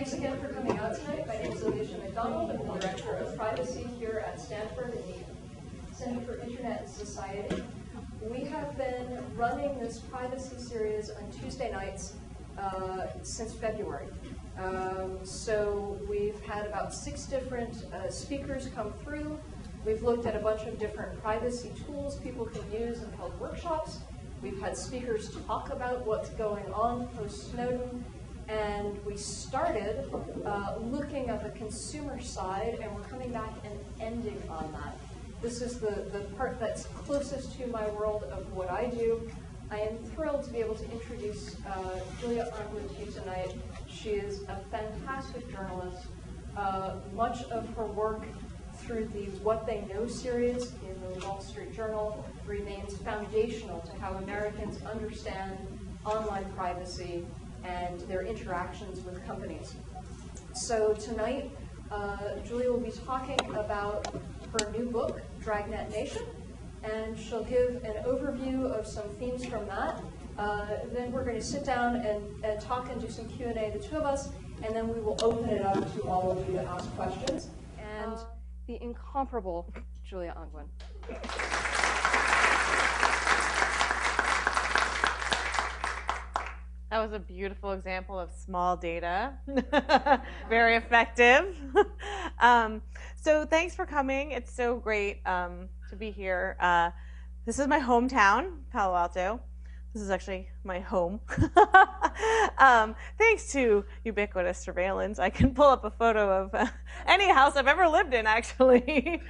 Thanks again for coming out tonight. My name is Alicia McDonald. I'm the Director of Privacy here at Stanford in the Center for Internet and Society. We have been running this privacy series on Tuesday nights since February. So we've had about 6 different speakers come through. We've looked at a bunch of different privacy tools people can use and held workshops. We've had speakers talk about what's going on post-Snowden. And we started looking at the consumer side, and we're coming back and ending on that. This is the part that's closest to my world of what I do. I am thrilled to be able to introduce Julia Angwin to you tonight. She is a fantastic journalist. Much of her work through the What They Know series in the Wall Street Journal remains foundational to how Americans understand online privacy and their interactions with companies. So tonight, Julia will be talking about her new book, Dragnet Nation, and she'll give an overview of some themes from that. Then we're going to sit down and talk and do some Q&A, the two of us, and then we will open it up to all of you to ask questions. And the incomparable Julia Angwin. That was a beautiful example of small data. Very effective. So thanks for coming. It's so great to be here. This is my hometown, Palo Alto. This is actually my home. Thanks to ubiquitous surveillance, I can pull up a photo of any house I've ever lived in, actually.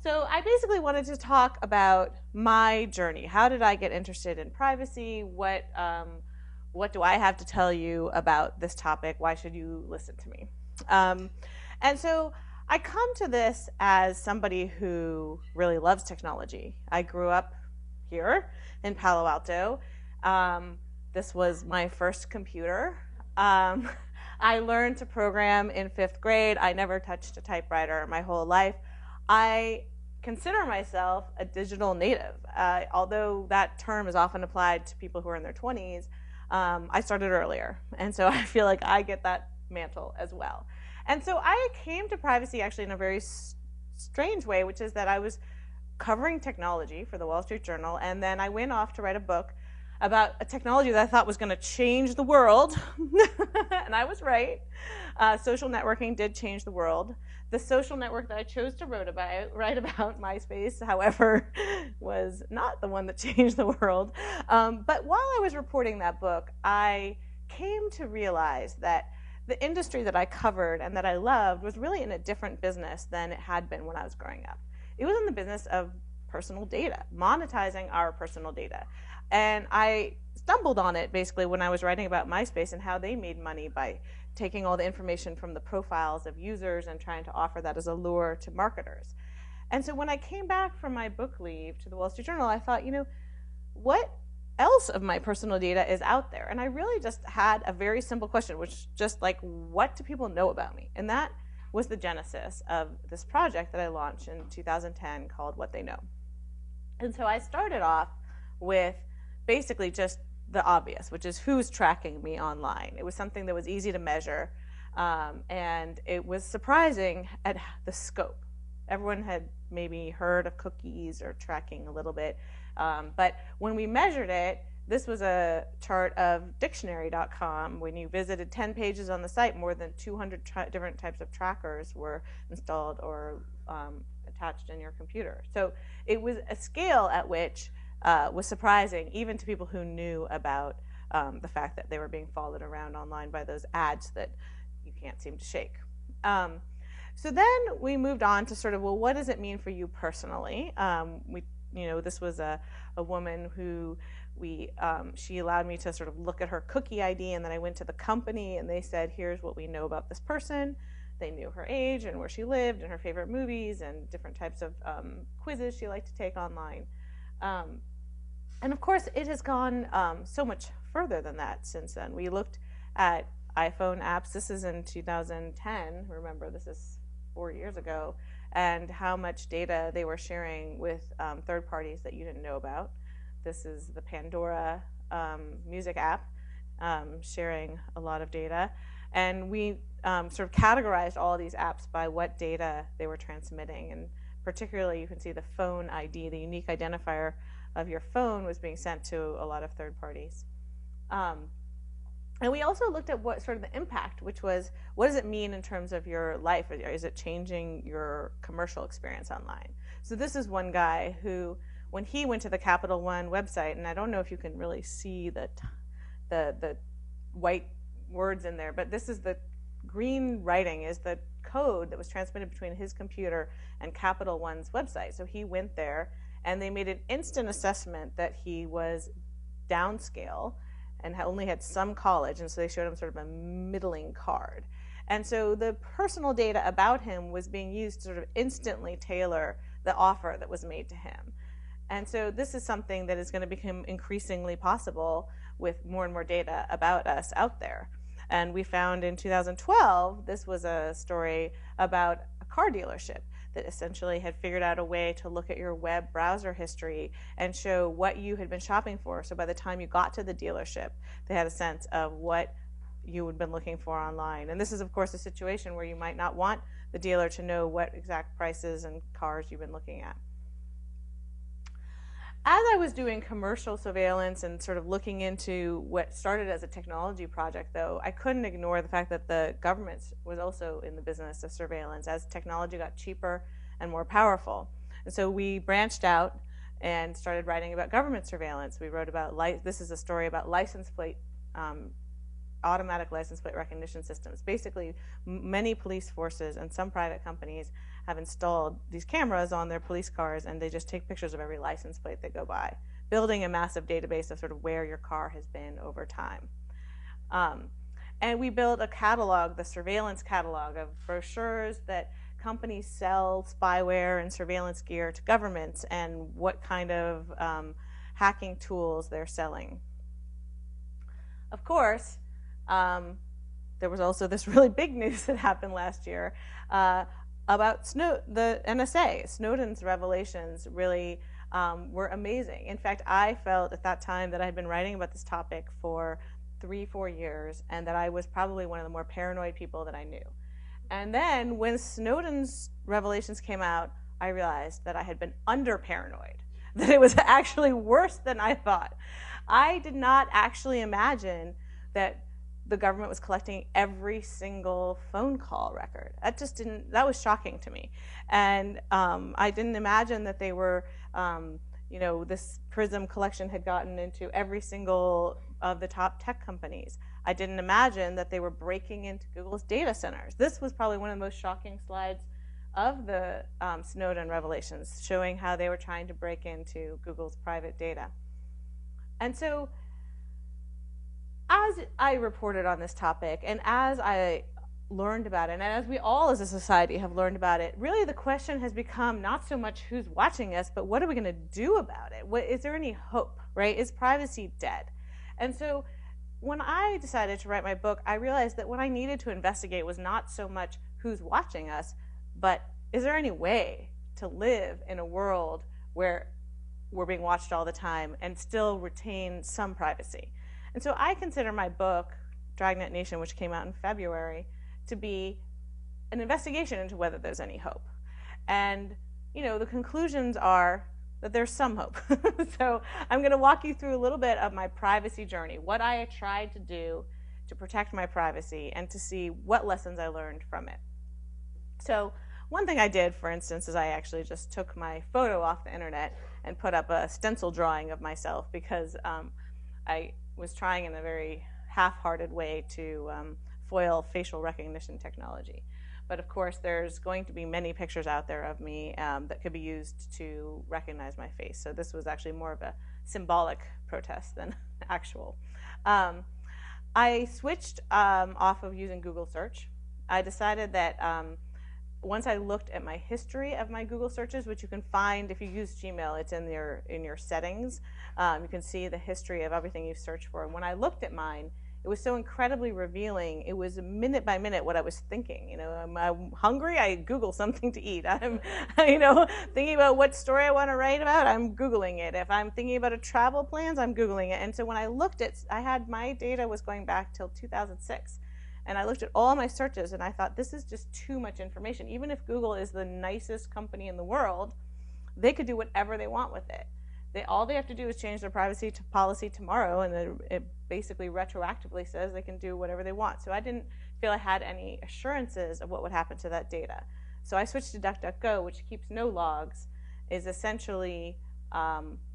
So I basically wanted to talk about my journey. How did I get interested in privacy? What do I have to tell you about this topic? Why should you listen to me? And so I come to this as somebody who really loves technology. I grew up here in Palo Alto. This was my first computer. I learned to program in 5th grade. I never touched a typewriter my whole life. I consider myself a digital native. Although that term is often applied to people who are in their 20s, I started earlier. And so I feel like I get that mantle as well. And so I came to privacy actually in a very strange way, which is that I was covering technology for the Wall Street Journal, and then I went off to write a book about a technology that I thought was going to change the world. And I was right. Social networking did change the world. The social network that I chose to write about, MySpace, however, was not the one that changed the world. But while I was reporting that book, I came to realize that the industry that I covered and that I loved was really in a different business than it had been when I was growing up. It was in the business of personal data, monetizing our personal data. And I stumbled on it basically when I was writing about MySpace and how they made money by taking all the information from the profiles of users and trying to offer that as a lure to marketers. And so when I came back from my book leave to the Wall Street Journal, I thought, you know, what else of my personal data is out there? And I really just had a very simple question, which is just like, what do people know about me? And that was the genesis of this project that I launched in 2010 called What They Know. And so I started off with basically just the obvious, which is who's tracking me online. It was something that was easy to measure, and it was surprising at the scope. Everyone had maybe heard of cookies or tracking a little bit, but when we measured it, this was a chart of dictionary.com. When you visited 10 pages on the site, more than 200 different types of trackers were installed or attached in your computer. So it was a scale at which was surprising, even to people who knew about the fact that they were being followed around online by those ads that you can't seem to shake. So then we moved on to sort of, well, what does it mean for you personally? This was a woman who she allowed me to sort of look at her cookie ID, and then I went to the company and they said, here's what we know about this person. They knew her age and where she lived and her favorite movies and different types of quizzes she liked to take online. And of course, it has gone so much further than that since then. We looked at iPhone apps. This is in 2010. Remember, this is 4 years ago. And how much data they were sharing with third parties that you didn't know about. This is the Pandora music app. sharing a lot of data. And we sort of categorized all of these apps by what data they were transmitting. And particularly, you can see the phone ID, the unique identifier of your phone, was being sent to a lot of third parties. And we also looked at what sort of the impact, which was, what does it mean in terms of your life? Is it changing your commercial experience online? So this is one guy who, when he went to the Capital One website, and I don't know if you can really see the white words in there, but this is the green writing is the code that was transmitted between his computer and Capital One's website. So he went there, and they made an instant assessment that he was downscale and only had some college, and so they showed him sort of a middling card. And so the personal data about him was being used to sort of instantly tailor the offer that was made to him. And so this is something that is going to become increasingly possible with more and more data about us out there. And we found in 2012, this was a story about a car dealership that essentially had figured out a way to look at your web browser history and show what you had been shopping for. So by the time you got to the dealership, they had a sense of what you had been looking for online. And this is, of course, a situation where you might not want the dealer to know what exact prices and cars you've been looking at. As I was doing commercial surveillance and sort of looking into what started as a technology project, though, I couldn't ignore the fact that the government was also in the business of surveillance as technology got cheaper and more powerful. And so we branched out and started writing about government surveillance. We wrote about, this is a story about license plate, automatic license plate recognition systems. Basically, many police forces and some private companies have installed these cameras on their police cars, and they just take pictures of every license plate they go by, building a massive database of sort of where your car has been over time. And we built a catalog, the surveillance catalog, of brochures that companies sell spyware and surveillance gear to governments and what kind of hacking tools they're selling. Of course, there was also this really big news that happened last year about the NSA. Snowden's revelations really were amazing. In fact, I felt at that time that I had been writing about this topic for 3-4 years, and that I was probably one of the more paranoid people that I knew. And then when Snowden's revelations came out, I realized that I had been under-paranoid, that it was actually worse than I thought. I did not actually imagine that the government was collecting every single phone call record. That was shocking to me. And I didn't imagine that they were, this PRISM collection had gotten into every single of the top tech companies. I didn't imagine that they were breaking into Google's data centers. This was probably one of the most shocking slides of the Snowden revelations, showing how they were trying to break into Google's private data. And so, as I reported on this topic, and as I learned about it, and as we all as a society have learned about it, really the question has become not so much who's watching us, but what are we going to do about it? Is there any hope, right? Is privacy dead? And so when I decided to write my book, I realized that what I needed to investigate was not so much who's watching us, but is there any way to live in a world where we're being watched all the time and still retain some privacy? And so I consider my book, Dragnet Nation, which came out in February, to be an investigation into whether there's any hope. And, the conclusions are that there's some hope. So I'm going to walk you through a little bit of my privacy journey, what I tried to do to protect my privacy, and to see what lessons I learned from it. So one thing I did, for instance, is I actually just took my photo off the internet and put up a stencil drawing of myself, because I was trying in a very half-hearted way to foil facial recognition technology. But of course, there's going to be many pictures out there of me that could be used to recognize my face. So this was actually more of a symbolic protest than actual. I switched off of using Google search. I decided that once I looked at my history of my Google searches, which you can find if you use Gmail, it's in your settings. You can see the history of everything you've searched for. And when I looked at mine, It was so incredibly revealing. It was minute by minute what I was thinking. I'm hungry, I Google something to eat. I'm, thinking about what story I want to write about, I'm Googling it. If I'm thinking about a travel plans, I'm Googling it. And so when I looked at, my data was going back till 2006. And I looked at all my searches and I thought, this is just too much information. Even if Google is the nicest company in the world, they could do whatever they want with it. All they have to do is change their privacy policy tomorrow, and it basically retroactively says they can do whatever they want. So I didn't feel I had any assurances of what would happen to that data. So I switched to DuckDuckGo, which keeps no logs, is essentially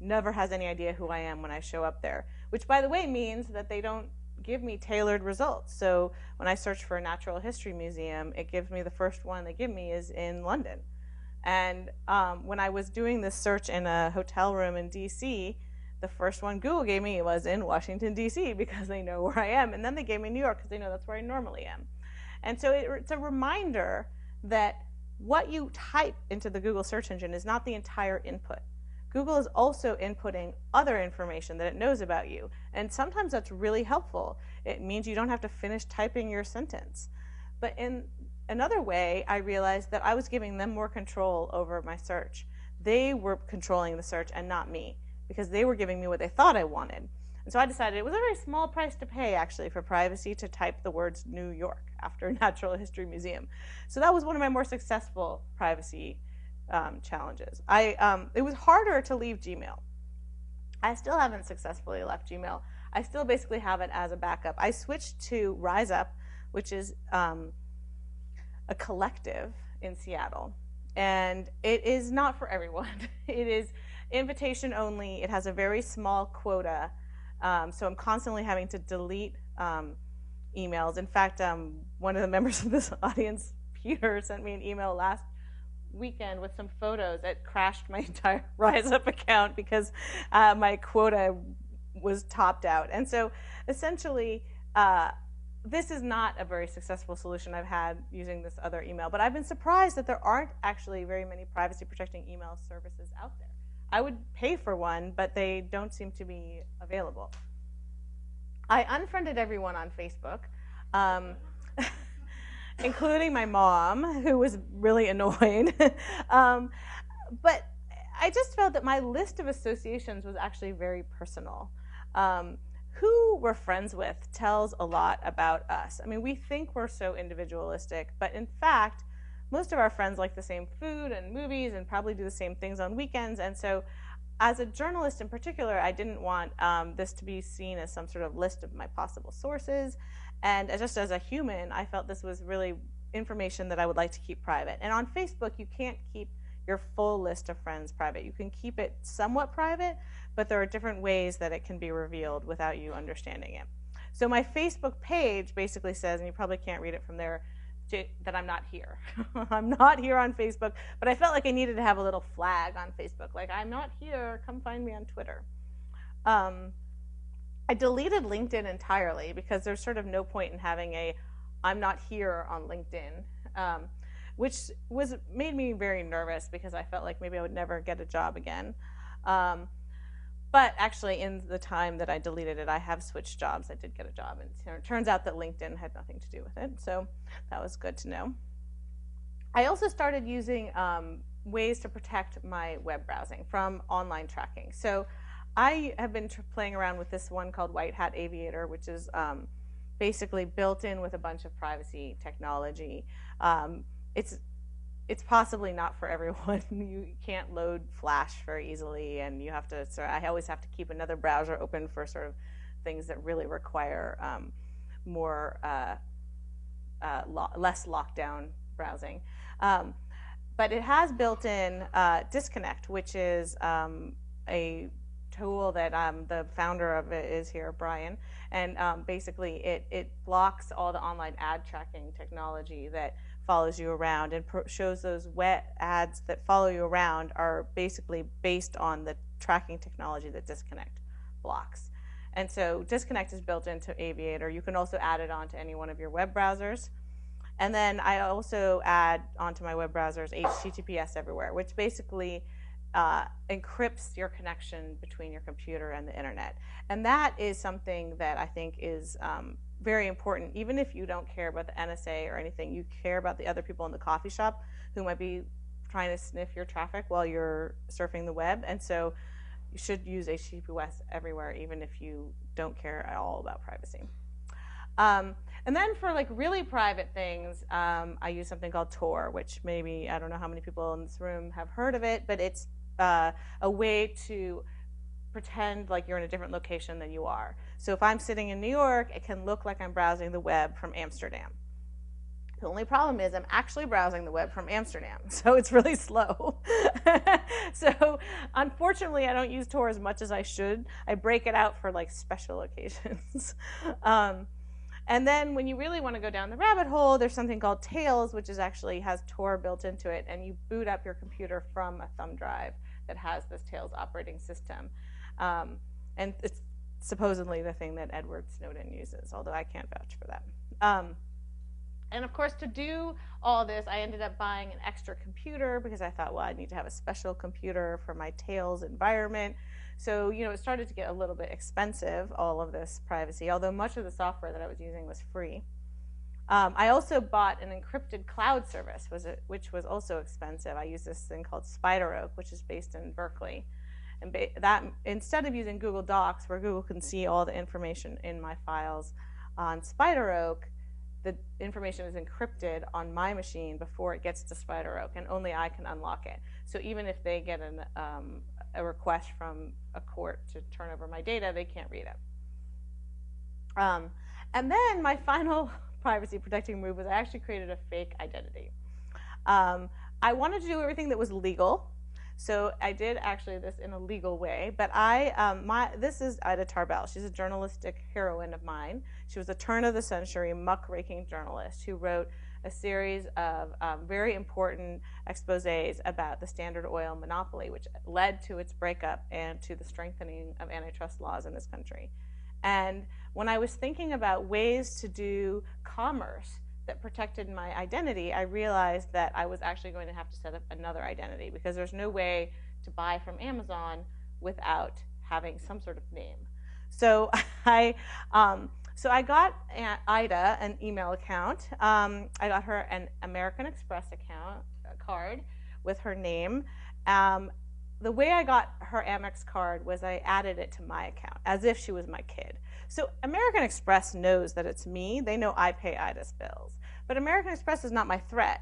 never has any idea who I am when I show up there, which, by the way, means that they don't give me tailored results. So when I search for a natural history museum, it gives me the first one they give me is in London. And when I was doing this search in a hotel room in DC, the first one Google gave me was in Washington, DC, because they know where I am. And then they gave me New York because they know that's where I normally am. And so it's a reminder that what you type into the Google search engine is not the entire input. Google is also inputting other information that it knows about you. And sometimes that's really helpful. It means you don't have to finish typing your sentence. But in another way, I realized that I was giving them more control over my search. They were controlling the search and not me, because they were giving me what they thought I wanted. And so I decided it was a very small price to pay, actually, for privacy to type the words New York after Natural History Museum. So that was one of my more successful privacy challenges. It was harder to leave Gmail. I still haven't successfully left Gmail. I still basically have it as a backup. I switched to RiseUp, which is a collective in Seattle. And it is not for everyone. It is invitation only. It has a very small quota. So I'm constantly having to delete emails. In fact, one of the members of this audience, Peter, sent me an email last weekend with some photos that crashed my entire RiseUp account because my quota was topped out. And so essentially, this is not a very successful solution I've had using this other email, but I've been surprised that there aren't actually very many privacy protecting email services out there. I would pay for one, but they don't seem to be available. I unfriended everyone on Facebook, including my mom, who was really annoyed. But I just felt that my list of associations was actually very personal. Who we're friends with tells a lot about us. I mean, we think we're so individualistic, but in fact, most of our friends like the same food and movies and probably do the same things on weekends. And so as a journalist in particular, I didn't want this to be seen as some sort of list of my possible sources. And just as a human, I felt this was really information that I would like to keep private. And on Facebook, you can't keep your full list of friends private. You can keep it somewhat private, but there are different ways that it can be revealed without you understanding it. So my Facebook page basically says, and you probably can't read it from there, that I'm not here. I'm not here on Facebook, but I felt like I needed to have a little flag on Facebook, like I'm not here, come find me on Twitter. I deleted LinkedIn entirely because there's sort of no point in having a I'm not here on LinkedIn, which made me very nervous because I felt like maybe I would never get a job again. But actually, in the time that I deleted it, I have switched jobs. I did get a job, and it turns out that LinkedIn had nothing to do with it, so that was good to know. I also started using ways to protect my web browsing from online tracking. So I have been playing around with this one called White Hat Aviator, which is basically built in with a bunch of privacy technology. It's possibly not for everyone. You can't load Flash very easily, and you have to. So I always have to keep another browser open for sort of things that really require less lockdown browsing. But it has built in Disconnect, which is a tool that the founder of it is here, Brian, and basically it blocks all the online ad tracking technology that follows you around and shows those wet ads that follow you around are basically based on the tracking technology that Disconnect blocks. And so Disconnect is built into Aviator. You can also add it onto any one of your web browsers. And then I also add onto my web browsers HTTPS everywhere, which basically encrypts your connection between your computer and the internet. And that is something that I think is very important. Even if you don't care about the NSA or anything, you care about the other people in the coffee shop who might be trying to sniff your traffic while you're surfing the web. And so you should use HTTPS everywhere, even if you don't care at all about privacy. And then for like really private things, I use something called Tor, which maybe, I don't know how many people in this room have heard of it, but it's a way to pretend like you're in a different location than you are. So if I'm sitting in New York, it can look like I'm browsing the web from Amsterdam. The only problem is I'm actually browsing the web from Amsterdam, so it's really slow. So unfortunately, I don't use Tor as much as I should. I break it out for like special occasions. And then when you really want to go down the rabbit hole, there's something called Tails, which is actually has Tor built into it, and you boot up your computer from a thumb drive that has this Tails operating system. And it's supposedly the thing that Edward Snowden uses, although I can't vouch for that. And of course, to do all this, I ended up buying an extra computer because I thought, well, I need to have a special computer for my Tails environment. So, you know, it started to get a little bit expensive, all of this privacy, although much of the software that I was using was free. I also bought an encrypted cloud service, which was also expensive. I used this thing called SpiderOak, which is based in Berkeley. And that, instead of using Google Docs, where Google can see all the information in my files, on SpiderOak, the information is encrypted on my machine before it gets to SpiderOak, and only I can unlock it. So even if they get a request from a court to turn over my data, they can't read it. And then my final privacy protecting move was I actually created a fake identity. I wanted to do everything that was legal. So I did actually this in a legal way, but this is Ida Tarbell. She's a journalistic heroine of mine. She was a turn-of-the-century muckraking journalist who wrote a series of very important exposés about the Standard Oil monopoly, which led to its breakup and to the strengthening of antitrust laws in this country. And when I was thinking about ways to do commerce that protected my identity, I realized that I was actually going to have to set up another identity because there's no way to buy from Amazon without having some sort of name. So I got Ida an email account. I got her an American Express card with her name. The way I got her Amex card was I added it to my account as if she was my kid. So American Express knows that it's me. They know I pay Ida's bills. But American Express is not my threat.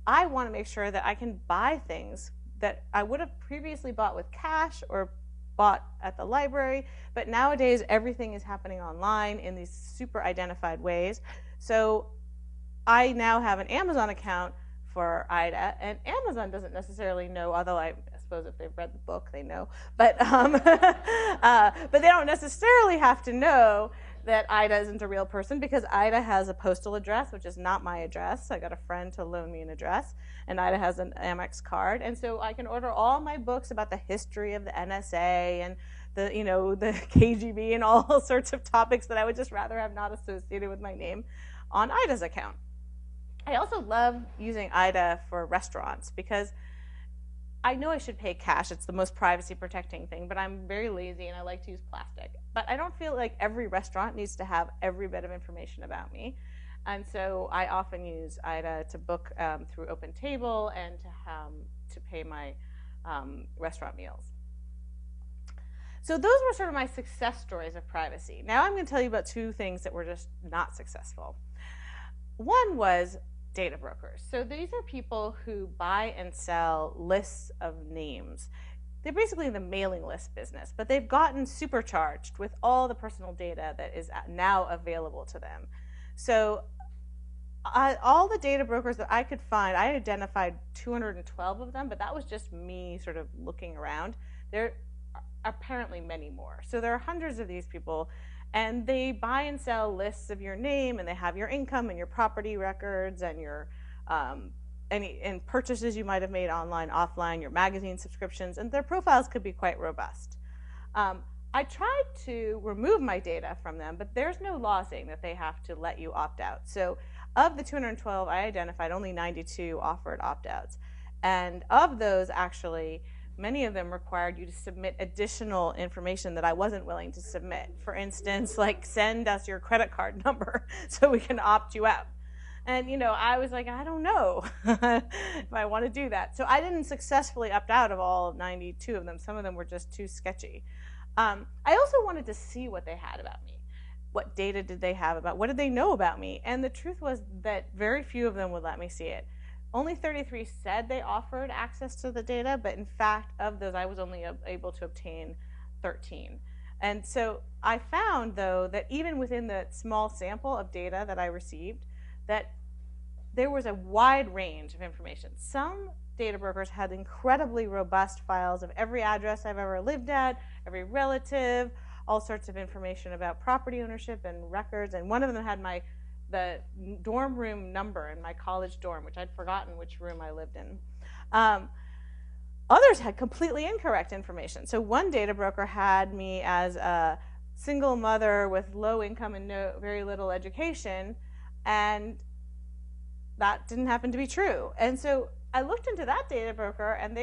I want to make sure that I can buy things that I would have previously bought with cash or bought at the library. But nowadays, everything is happening online in these super identified ways. So I now have an Amazon account for Ida, and Amazon doesn't necessarily know, although I suppose if they've read the book, they know. But they don't necessarily have to know that Ida isn't a real person because Ida has a postal address, which is not my address. I got a friend to loan me an address, and Ida has an Amex card. And so I can order all my books about the history of the NSA and the KGB and all sorts of topics that I would just rather have not associated with my name on Ida's account. I also love using Ida for restaurants because I know I should pay cash. It's the most privacy protecting thing, but I'm very lazy and I like to use plastic. But I don't feel like every restaurant needs to have every bit of information about me. And so I often use Ida to book through OpenTable and to pay my restaurant meals. So those were sort of my success stories of privacy. Now I'm going to tell you about two things that were just not successful. One was data brokers. So these are people who buy and sell lists of names. They're basically the mailing list business, but they've gotten supercharged with all the personal data that is now available to them. So all the data brokers that I could find, I identified 212 of them, but that was just me sort of looking around. There are apparently many more. So there are hundreds of these people, and they buy and sell lists of your name, and they have your income and your property records and your any purchases you might have made online, offline, your magazine subscriptions, and their profiles could be quite robust. I tried to remove my data from them, but there's no law saying that they have to let you opt out. So of the 212, I identified only 92 offered opt-outs. And of those, actually, many of them required you to submit additional information that I wasn't willing to submit. For instance, like send us your credit card number so we can opt you out. And, I was like, I don't know if I want to do that. So I didn't successfully opt out of all 92 of them. Some of them were just too sketchy. I also wanted to see what they had about me. What data did they have about, what did they know about me? And the truth was that very few of them would let me see it. Only 33 said they offered access to the data, but in fact, of those, I was only able to obtain 13. And so I found, though, that even within the small sample of data that I received, that there was a wide range of information. Some data brokers had incredibly robust files of every address I've ever lived at, every relative, all sorts of information about property ownership and records. And one of them had the dorm room number in my college dorm, which I'd forgotten which room I lived in. Others had completely incorrect information. So one data broker had me as a single mother with low income and very little education, and that didn't happen to be true. And so I looked into that data broker and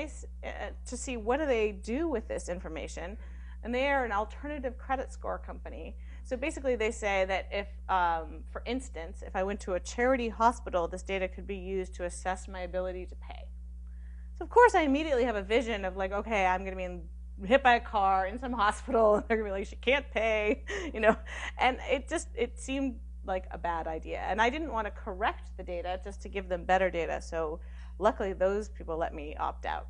to see what do they do with this information. And they are an alternative credit score company. So basically they say that if, for instance, if I went to a charity hospital, this data could be used to assess my ability to pay. So of course I immediately have a vision of like, okay, I'm gonna be hit by a car in some hospital, and they're gonna be like, she can't pay, and it seemed like a bad idea. And I didn't want to correct the data just to give them better data. So luckily those people let me opt out.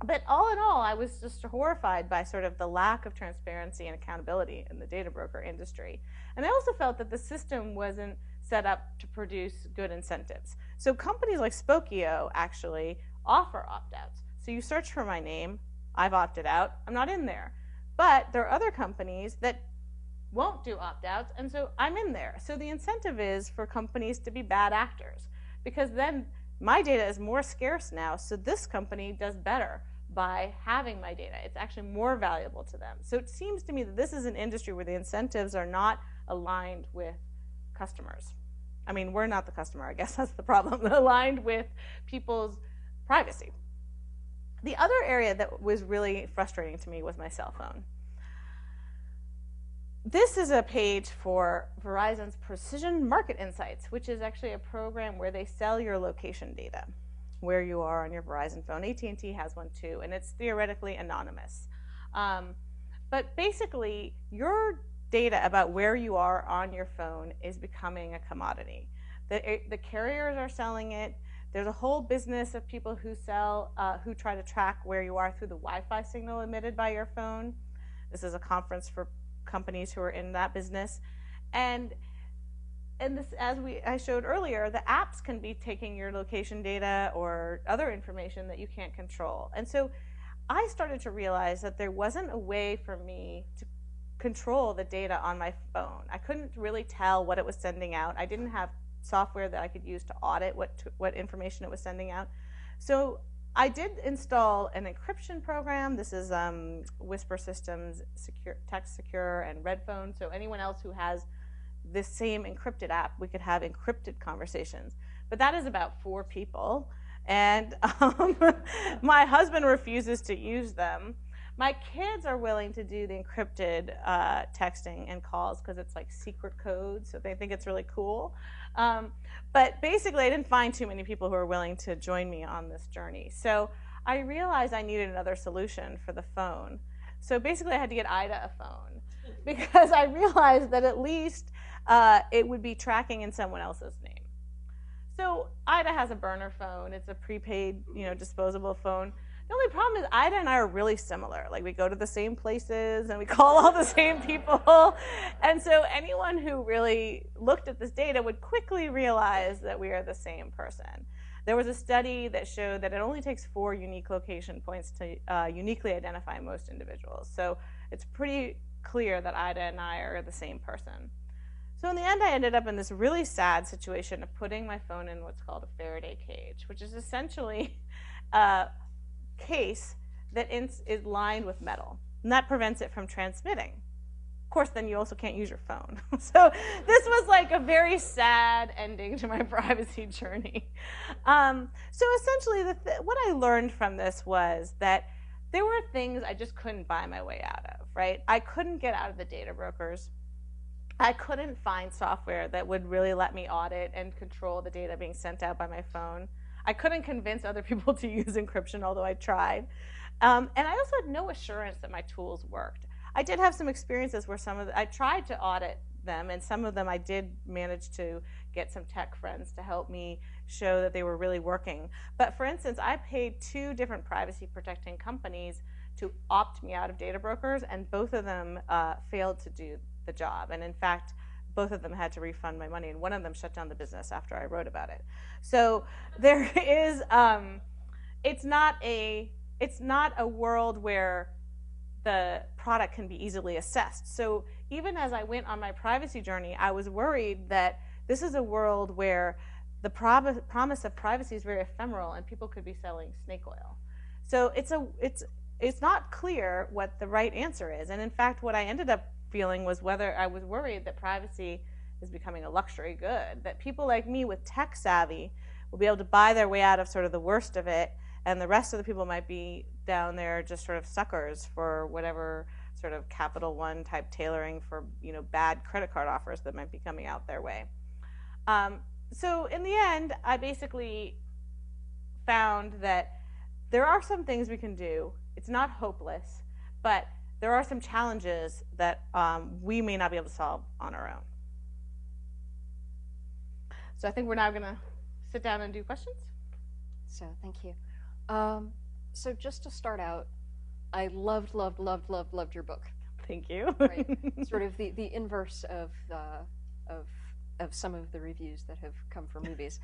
But all in all, I was just horrified by sort of the lack of transparency and accountability in the data broker industry. And I also felt that the system wasn't set up to produce good incentives. So companies like Spokeo actually offer opt-outs. So you search for my name, I've opted out, I'm not in there. But there are other companies that won't do opt-outs, and so I'm in there. So the incentive is for companies to be bad actors, because then my data is more scarce now, so this company does better by having my data. It's actually more valuable to them. So it seems to me that this is an industry where the incentives are not aligned with customers. I mean, we're not the customer, I guess that's the problem. They're aligned with people's privacy. The other area that was really frustrating to me was my cell phone. This is a page for Verizon's Precision Market Insights, which is actually a program where they sell your location data, where you are on your Verizon phone. AT&T has one too, and it's theoretically anonymous. But basically, your data about where you are on your phone is becoming a commodity. The carriers are selling it. There's a whole business of people who try to track where you are through the Wi-Fi signal emitted by your phone. This is a conference for companies who are in that business. And this, as I showed earlier, the apps can be taking your location data or other information that you can't control. And so I started to realize that there wasn't a way for me to control the data on my phone. I couldn't really tell what it was sending out. I didn't have software that I could use to audit what information it was sending out. So I did install an encryption program. This is Whisper Systems, Text Secure, and Redphone. So anyone else who has this same encrypted app, we could have encrypted conversations. But that is about 4 people. And my husband refuses to use them. My kids are willing to do the encrypted texting and calls because it's like secret code, so they think it's really cool. But basically, I didn't find too many people who are willing to join me on this journey. So I realized I needed another solution for the phone. So basically, I had to get Ida a phone because I realized that at least it would be tracking in someone else's name. So Ida has a burner phone. It's a prepaid, disposable phone. The only problem is Ida and I are really similar. Like, we go to the same places and we call all the same people. And so anyone who really looked at this data would quickly realize that we are the same person. There was a study that showed that it only takes 4 unique location points to uniquely identify most individuals. So it's pretty clear that Ida and I are the same person. So in the end, I ended up in this really sad situation of putting my phone in what's called a Faraday cage, which is essentially case that is lined with metal, and that prevents it from transmitting. Of course, then you also can't use your phone. So this was like a very sad ending to my privacy journey. So essentially, what I learned from this was that there were things I just couldn't buy my way out of, right? I couldn't get out of the data brokers. I couldn't find software that would really let me audit and control the data being sent out by my phone. I couldn't convince other people to use encryption, although I tried. And I also had no assurance that my tools worked. I did have some experiences where I tried to audit them, and some of them I did manage to get some tech friends to help me show that they were really working. But for instance, I paid 2 different privacy protecting companies to opt me out of data brokers, and both of them failed to do the job. And in fact, both of them had to refund my money, and one of them shut down the business after I wrote about it. So there is, it's not a world where the product can be easily assessed. So even as I went on my privacy journey, I was worried that this is a world where the promise of privacy is very ephemeral, and people could be selling snake oil. So it's not clear what the right answer is. And in fact, what I ended up feeling was whether I was worried that privacy is becoming a luxury good, that people like me with tech savvy will be able to buy their way out of sort of the worst of it, and the rest of the people might be down there just sort of suckers for whatever sort of Capital One type tailoring for, you know, bad credit card offers that might be coming out their way. So in the end, I basically found that there are some things we can do. It's not hopeless, but there are some challenges that we may not be able to solve on our own. So I think we're now going to sit down and do questions. So thank you. So just to start out, I loved your book. Thank you. Right? Sort of the inverse of some of the reviews that have come for movies.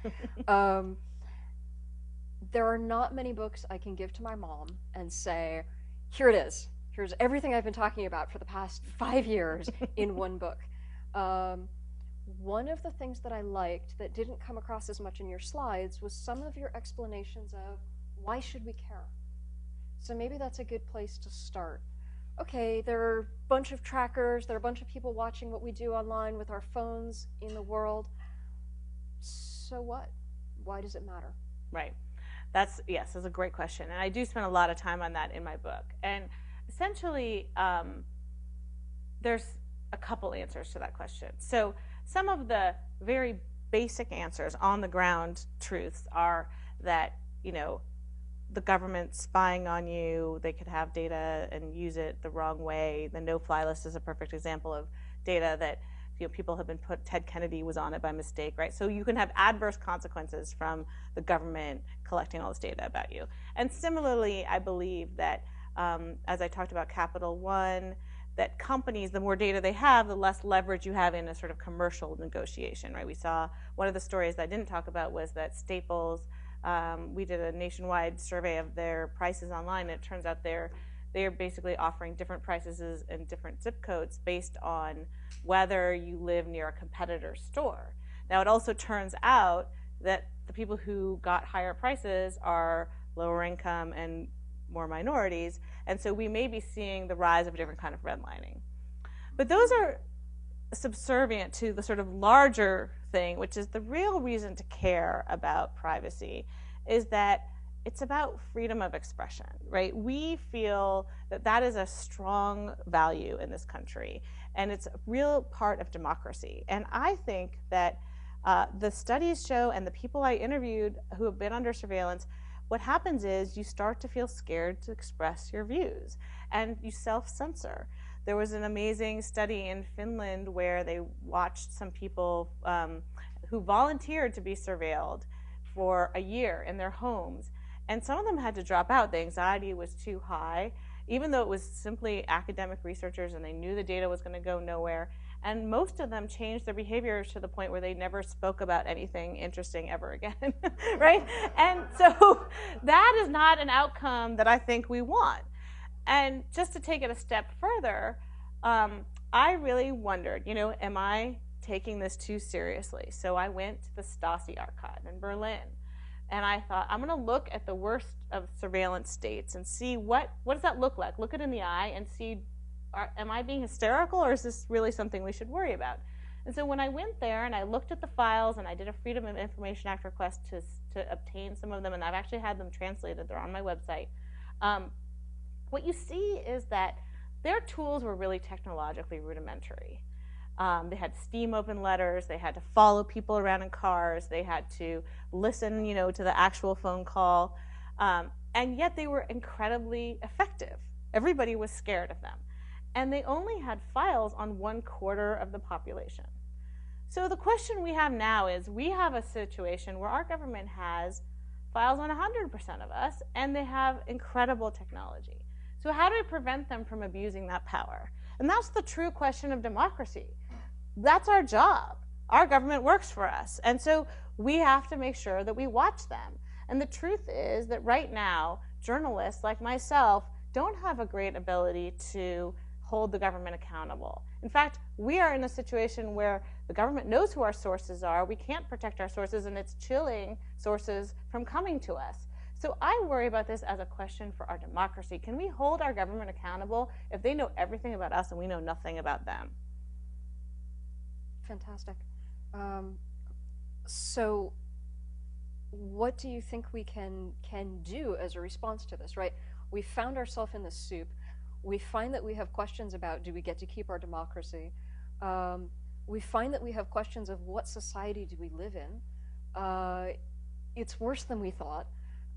There are not many books I can give to my mom and say, here it is. Here's everything I've been talking about for the past 5 years in one book. One of the things that I liked that didn't come across as much in your slides was some of your explanations of why should we care? So maybe that's a good place to start. Okay, there are a bunch of trackers, there are a bunch of people watching what we do online with our phones in the world. So what? Why does it matter? Right. That's a great question. And I do spend a lot of time on that in my book. And essentially, there's a couple answers to that question. So some of the very basic answers, on the ground truths, are that, you know, the government spying on you, they could have data and use it the wrong way. The no-fly list is a perfect example of data that, you know, people have been Ted Kennedy was on it by mistake, right? So you can have adverse consequences from the government collecting all this data about you. And similarly, I believe that, as I talked about Capital One, that companies, the more data they have, the less leverage you have in a sort of commercial negotiation, right? We saw one of the stories that I didn't talk about was that Staples, we did a nationwide survey of their prices online, and it turns out they're basically offering different prices in different zip codes based on whether you live near a competitor's store. Now, it also turns out that the people who got higher prices are lower income and more minorities, and so we may be seeing the rise of a different kind of redlining. But those are subservient to the sort of larger thing, which is the real reason to care about privacy, is that it's about freedom of expression, right? We feel that that is a strong value in this country, and it's a real part of democracy. And I think that the studies show, and the people I interviewed who have been under surveillance, what happens is you start to feel scared to express your views, and you self-censor. There was an amazing study in Finland where they watched some people who volunteered to be surveilled for a year in their homes. And some of them had to drop out. The anxiety was too high, even though it was simply academic researchers and they knew the data was going to go nowhere. And most of them changed their behavior to the point where they never spoke about anything interesting ever again, right? And so that is not an outcome that I think we want. And just to take it a step further, I really wondered, you know, am I taking this too seriously? So I went to the Stasi archive in Berlin, and I thought, I'm going to look at the worst of surveillance states and see what does that look like? Look it in the eye and see, am I being hysterical, or is this really something we should worry about? And so when I went there and I looked at the files and I did a Freedom of Information Act request to obtain some of them, and I've actually had them translated, they're on my website. what you see is that their tools were really technologically rudimentary. They had steam open letters, they had to follow people around in cars, they had to listen, to the actual phone call, and yet they were incredibly effective. Everybody was scared of them. And they only had files on 1/4 of the population. So the question we have now is, we have a situation where our government has files on 100% of us, and they have incredible technology. So how do we prevent them from abusing that power? And that's the true question of democracy. That's our job. Our government works for us. And so we have to make sure that we watch them. And the truth is that right now, journalists like myself don't have a great ability to hold the government accountable. In fact, we are in a situation where the government knows who our sources are, we can't protect our sources, and it's chilling sources from coming to us. So I worry about this as a question for our democracy. Can we hold our government accountable if they know everything about us and we know nothing about them? Fantastic. So what do you think we can do as a response to this, right? We found ourselves in this soup. We find that we have questions about, do we get to keep our democracy? We find that we have questions of what society do we live in? It's worse than we thought.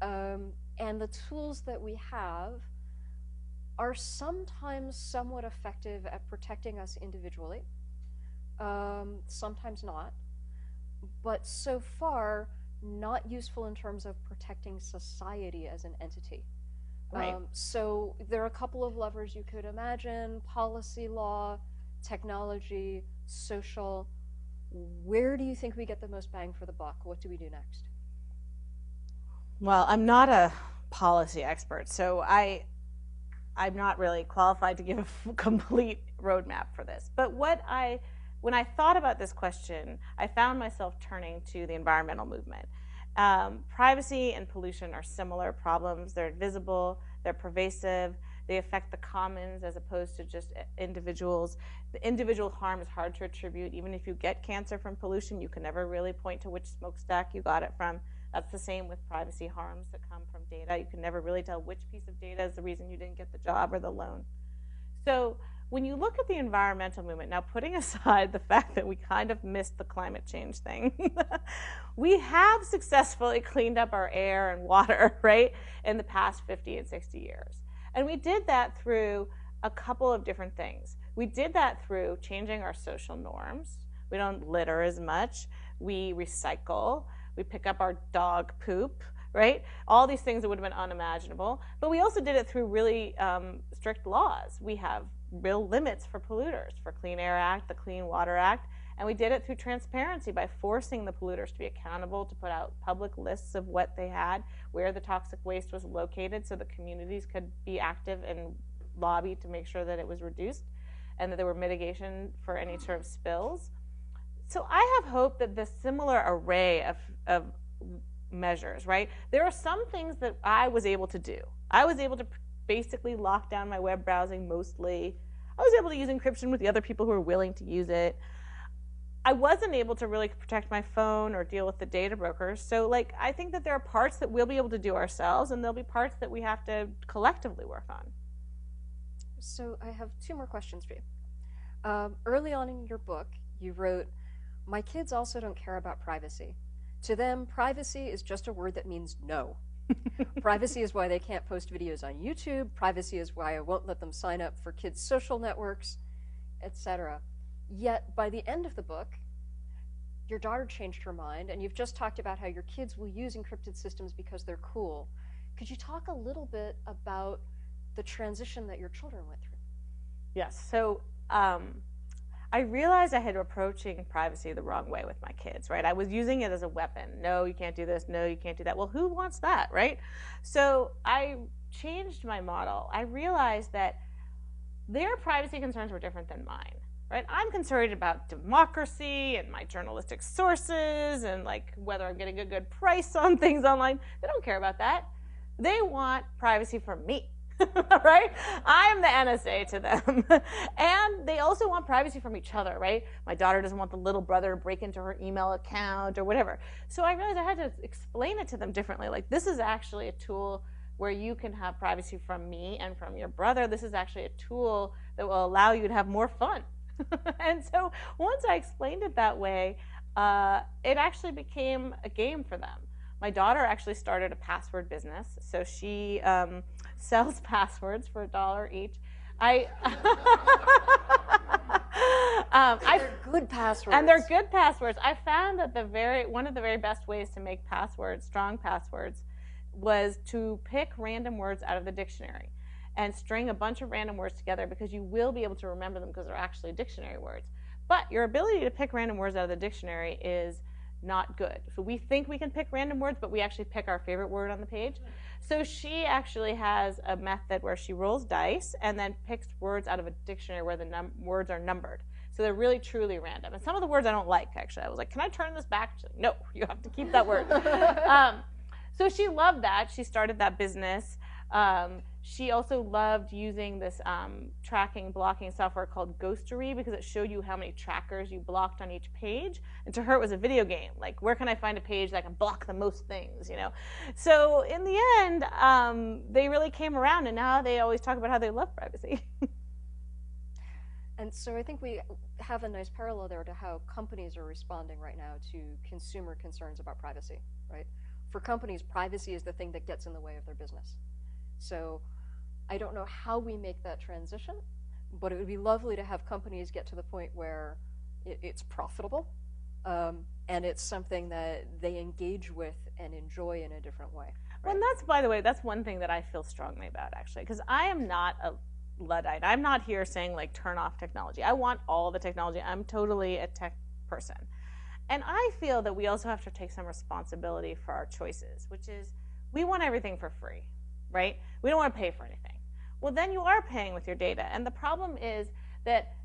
And the tools that we have are sometimes somewhat effective at protecting us individually, sometimes not, but so far not useful in terms of protecting society as an entity. Right. So there are a couple of levers you could imagine: policy, law, technology, social. Where do you think we get the most bang for the buck? What do we do next? Well, I'm not a policy expert, so I'm not really qualified to give a complete roadmap for this. But when I thought about this question, I found myself turning to the environmental movement. Privacy and pollution are similar problems. They're invisible, they're pervasive, they affect the commons as opposed to just individuals. The individual harm is hard to attribute. Even if you get cancer from pollution, you can never really point to which smokestack you got it from. That's the same with privacy harms that come from data. You can never really tell which piece of data is the reason you didn't get the job or the loan. So when you look at the environmental movement, now putting aside the fact that we kind of missed the climate change thing, we have successfully cleaned up our air and water, right, in the past 50 and 60 years. And we did that through a couple of different things. We did that through changing our social norms. We don't litter as much. We recycle. We pick up our dog poop, right? All these things that would have been unimaginable. But we also did it through really strict laws. We have real limits for polluters, for Clean Air Act, the Clean Water Act, and we did it through transparency by forcing the polluters to be accountable, to put out public lists of what they had, where the toxic waste was located, so the communities could be active and lobby to make sure that it was reduced and that there were mitigation for any sort of spills. So I have hope that this similar array of measures, right? There are some things that I was able to do. I was able to basically lock down my web browsing mostly. I was able to use encryption with the other people who were willing to use it. I wasn't able to really protect my phone or deal with the data brokers. So I think that there are parts that we'll be able to do ourselves, and there'll be parts that we have to collectively work on. So I have 2 more questions for you. Early on in your book, you wrote, "My kids also don't care about privacy. To them, privacy is just a word that means no. Privacy is why they can't post videos on YouTube. Privacy is why I won't let them sign up for kids' social networks, etc." Yet, by the end of the book, your daughter changed her mind, and you've just talked about how your kids will use encrypted systems because they're cool. Could you talk a little bit about the transition that your children went through? Yes. So I realized I had approaching privacy the wrong way with my kids, right? I was using it as a weapon. No, you can't do this. No, you can't do that. Well, who wants that, right? So I changed my model. I realized that their privacy concerns were different than mine, right? I'm concerned about democracy and my journalistic sources and whether I'm getting a good price on things online. They don't care about that. They want privacy from me. Right? I'm the NSA to them. And they also want privacy from each other, right? My daughter doesn't want the little brother to break into her email account or whatever. So I realized I had to explain it to them differently. This is actually a tool where you can have privacy from me and from your brother. This is actually a tool that will allow you to have more fun. And so once I explained it that way, it actually became a game for them. My daughter actually started a password business, so she sells passwords for $1 each. They're good passwords. And they're good passwords. I found that one of the very best ways to make passwords, strong passwords, was to pick random words out of the dictionary and string a bunch of random words together, because you will be able to remember them because they're actually dictionary words. But your ability to pick random words out of the dictionary is not good. So we think we can pick random words, but we actually pick our favorite word on the page. So she actually has a method where she rolls dice and then picks words out of a dictionary where the words are numbered. So they're really, truly random. And some of the words I don't like, actually. I was like, can I turn this back? She's like, no, you have to keep that word. So she loved that. She started that business. She also loved using this tracking, blocking software called Ghostery, because it showed you how many trackers you blocked on each page. And to her, it was a video game. Like, where can I find a page that can block the most things, you know? So in the end, they really came around, and now they always talk about how they love privacy. And so I think we have a nice parallel there to how companies are responding right now to consumer concerns about privacy, right? For companies, privacy is the thing that gets in the way of their business. So I don't know how we make that transition, but it would be lovely to have companies get to the point where it's profitable, and it's something that they engage with and enjoy in a different way. Right? Well, and that's, by the way, that's one thing that I feel strongly about, actually, because I am not a Luddite. I'm not here saying, like, turn off technology. I want all the technology. I'm totally a tech person. And I feel that we also have to take some responsibility for our choices, which is we want everything for free, right? We don't want to pay for anything. Well, then you are paying with your data. And the problem is that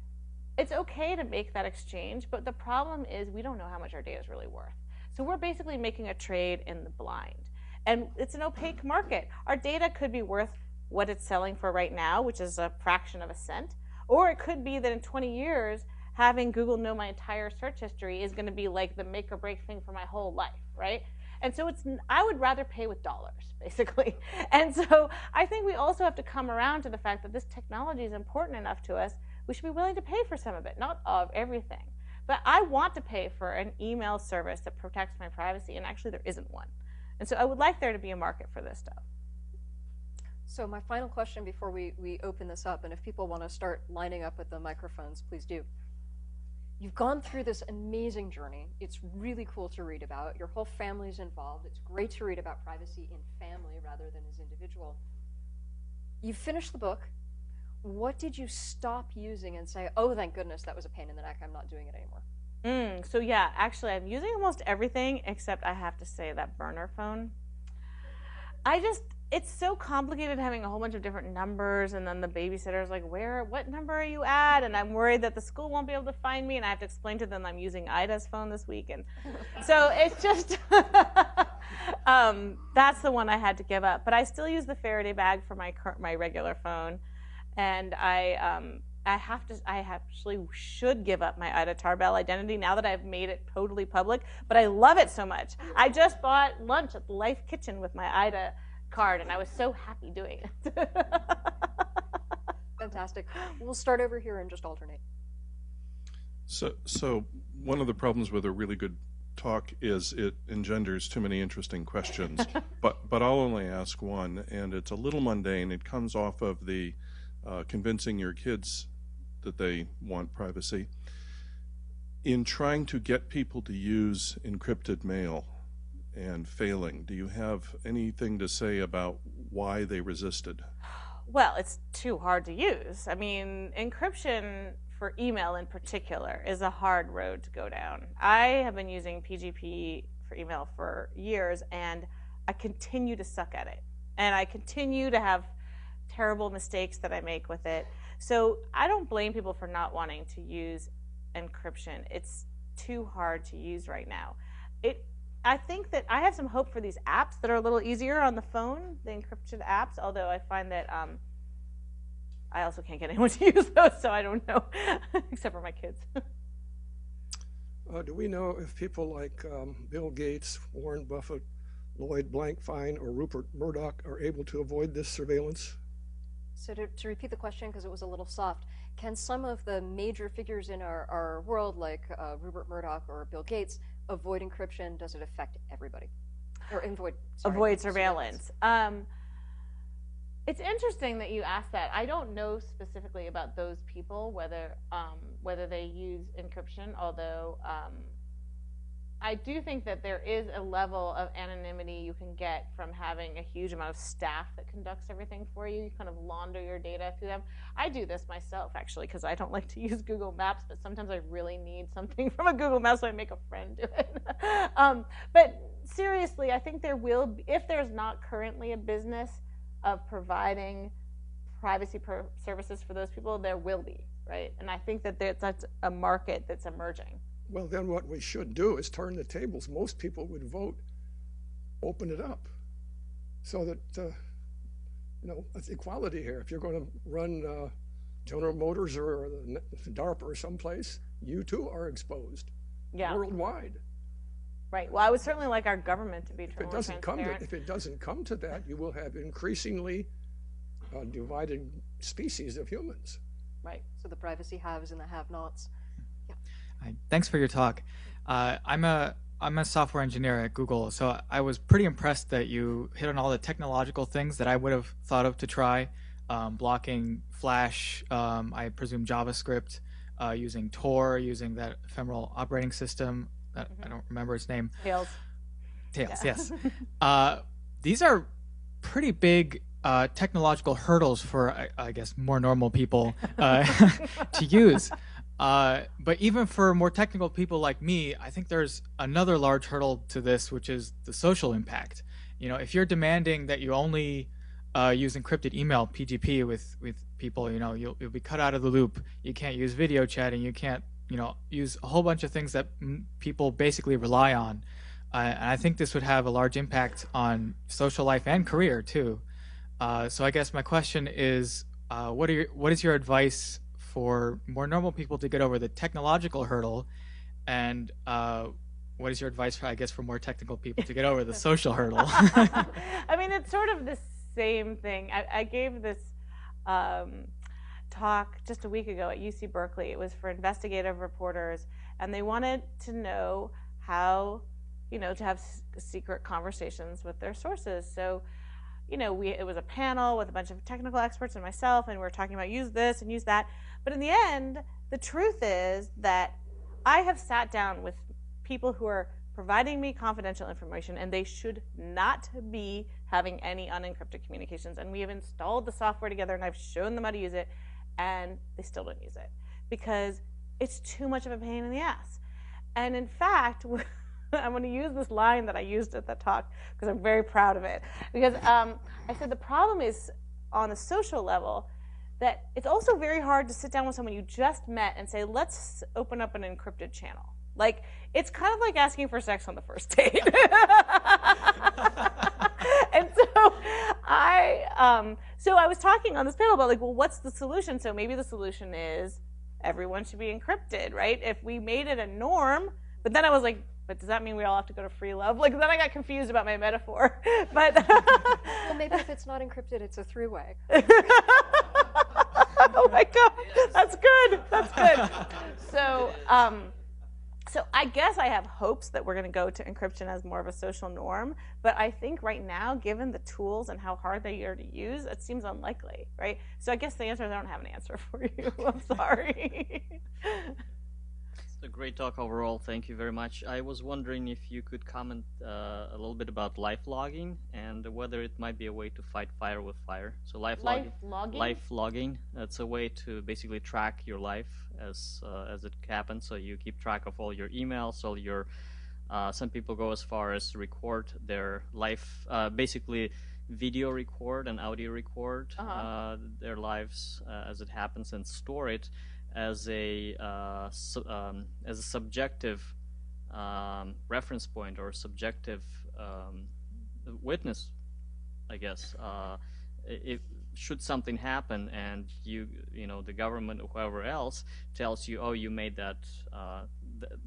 it's okay to make that exchange, but the problem is we don't know how much our data is really worth. So we're basically making a trade in the blind. And it's an opaque market. Our data could be worth what it's selling for right now, which is a fraction of a cent. Or it could be that in 20 years, having Google know my entire search history is going to be like the make or break thing for my whole life, right? And so I would rather pay with dollars, basically. And so I think we also have to come around to the fact that this technology is important enough to us, we should be willing to pay for some of it, not of everything. But I want to pay for an email service that protects my privacy, and actually there isn't one. And so I would like there to be a market for this stuff. So my final question before we open this up, and if people want to start lining up at the microphones, please do. You've gone through this amazing journey. It's really cool to read about. Your whole family's involved. It's great to read about privacy in family rather than as individual. You finished the book. What did you stop using and say, oh, thank goodness, that was a pain in the neck, I'm not doing it anymore? So yeah, actually I'm using almost everything except I have to say that burner phone. It's so complicated having a whole bunch of different numbers, and then the babysitter's like, what number are you at? And I'm worried that the school won't be able to find me, and I have to explain to them I'm using Ida's phone this week. And so it's just, that's the one I had to give up. But I still use the Faraday bag for my regular phone. And I actually should give up my Ida Tarbell identity now that I've made it totally public, but I love it so much. I just bought lunch at the Life Kitchen with my Ida card, and I was so happy doing it. Fantastic. We'll start over here and just alternate. So one of the problems with a really good talk is it engenders too many interesting questions. but I'll only ask one, and it's a little mundane. It comes off of the convincing your kids that they want privacy. In trying to get people to use encrypted mail and failing, do you have anything to say about why they resisted? Well, it's too hard to use. I mean, encryption for email in particular is a hard road to go down. I have been using PGP for email for years, and I continue to suck at it. And I continue to have terrible mistakes that I make with it. So I don't blame people for not wanting to use encryption. It's too hard to use right now. I think that I have some hope for these apps that are a little easier on the phone, the encrypted apps, although I find that I also can't get anyone to use those, so I don't know, except for my kids. Do we know if people like Bill Gates, Warren Buffett, Lloyd Blankfein or Rupert Murdoch are able to avoid this surveillance? So to repeat the question, because it was a little soft, can some of the major figures in our world, like Rupert Murdoch or Bill Gates, avoid encryption? Does it affect everybody? Or avoid surveillance. It's interesting that you asked that. I don't know specifically about those people, whether they use encryption, although I do think that there is a level of anonymity you can get from having a huge amount of staff that conducts everything for you. You kind of launder your data through them. I do this myself, actually, because I don't like to use Google Maps, but sometimes I really need something from a Google Map, so I make a friend do it. But seriously, I think there will be, if there's not currently a business of providing privacy services for those people, there will be, right? And I think that that's a market that's emerging. Well, then what we should do is turn the tables. Most people would vote, open it up, so that, it's equality here. If you're going to run General Motors or DARPA or someplace, you too are exposed worldwide. Right. Well, I would certainly like our government to be more transparent. If it doesn't come to that, you will have increasingly divided species of humans. Right. So the privacy haves and the have-nots. Hi. Thanks for your talk. I'm a software engineer at Google, so I was pretty impressed that you hit on all the technological things that I would have thought of to try, blocking Flash, I presume JavaScript, using Tor, using that ephemeral operating system. I don't remember its name. Tails, yes. These are pretty big technological hurdles for, I guess, more normal people to use. But even for more technical people like me, I think there's another large hurdle to this, which is the social impact. If you're demanding that you only use encrypted email, PGP, with people, you'll be cut out of the loop. You can't use video chatting. You can't, use a whole bunch of things that people basically rely on. And I think this would have a large impact on social life and career too. So I guess my question is, what is your advice for more normal people to get over the technological hurdle, and what is your advice for more technical people to get over the social hurdle? I mean, it's sort of the same thing. I gave this talk just a week ago at UC Berkeley. It was for investigative reporters, and they wanted to know how, to have secret conversations with their sources. So, it was a panel with a bunch of technical experts and myself, and we were talking about use this and use that. But in the end, the truth is that I have sat down with people who are providing me confidential information, and they should not be having any unencrypted communications. And we have installed the software together, and I've shown them how to use it, and they still don't use it because it's too much of a pain in the ass. And in fact, I'm going to use this line that I used at that talk because I'm very proud of it. Because I said the problem is on a social level that it's also very hard to sit down with someone you just met and say, let's open up an encrypted channel. Like, it's kind of like asking for sex on the first date. And so I was talking on this panel about, like, well, what's the solution? So maybe the solution is everyone should be encrypted, right? If we made it a norm, but then I was like, but does that mean we all have to go to free love? Like, then I got confused about my metaphor. But well, maybe if it's not encrypted, it's a three-way. Oh my God, that's good. That's good. So I guess I have hopes that we're going to go to encryption as more of a social norm. But I think right now, given the tools and how hard they are to use, it seems unlikely, right? So I guess the answer is I don't have an answer for you. I'm sorry. It's a great talk overall. Thank you very much. I was wondering if you could comment a little bit about life logging and whether it might be a way to fight fire with fire. So life logging. That's a way to basically track your life as it happens. So you keep track of all your emails, all your. Some people go as far as record their life, basically video record and audio record their lives as it happens and store it as a subjective reference point or subjective witness, I guess. If should something happen and the government or whoever else tells you, oh, you made that,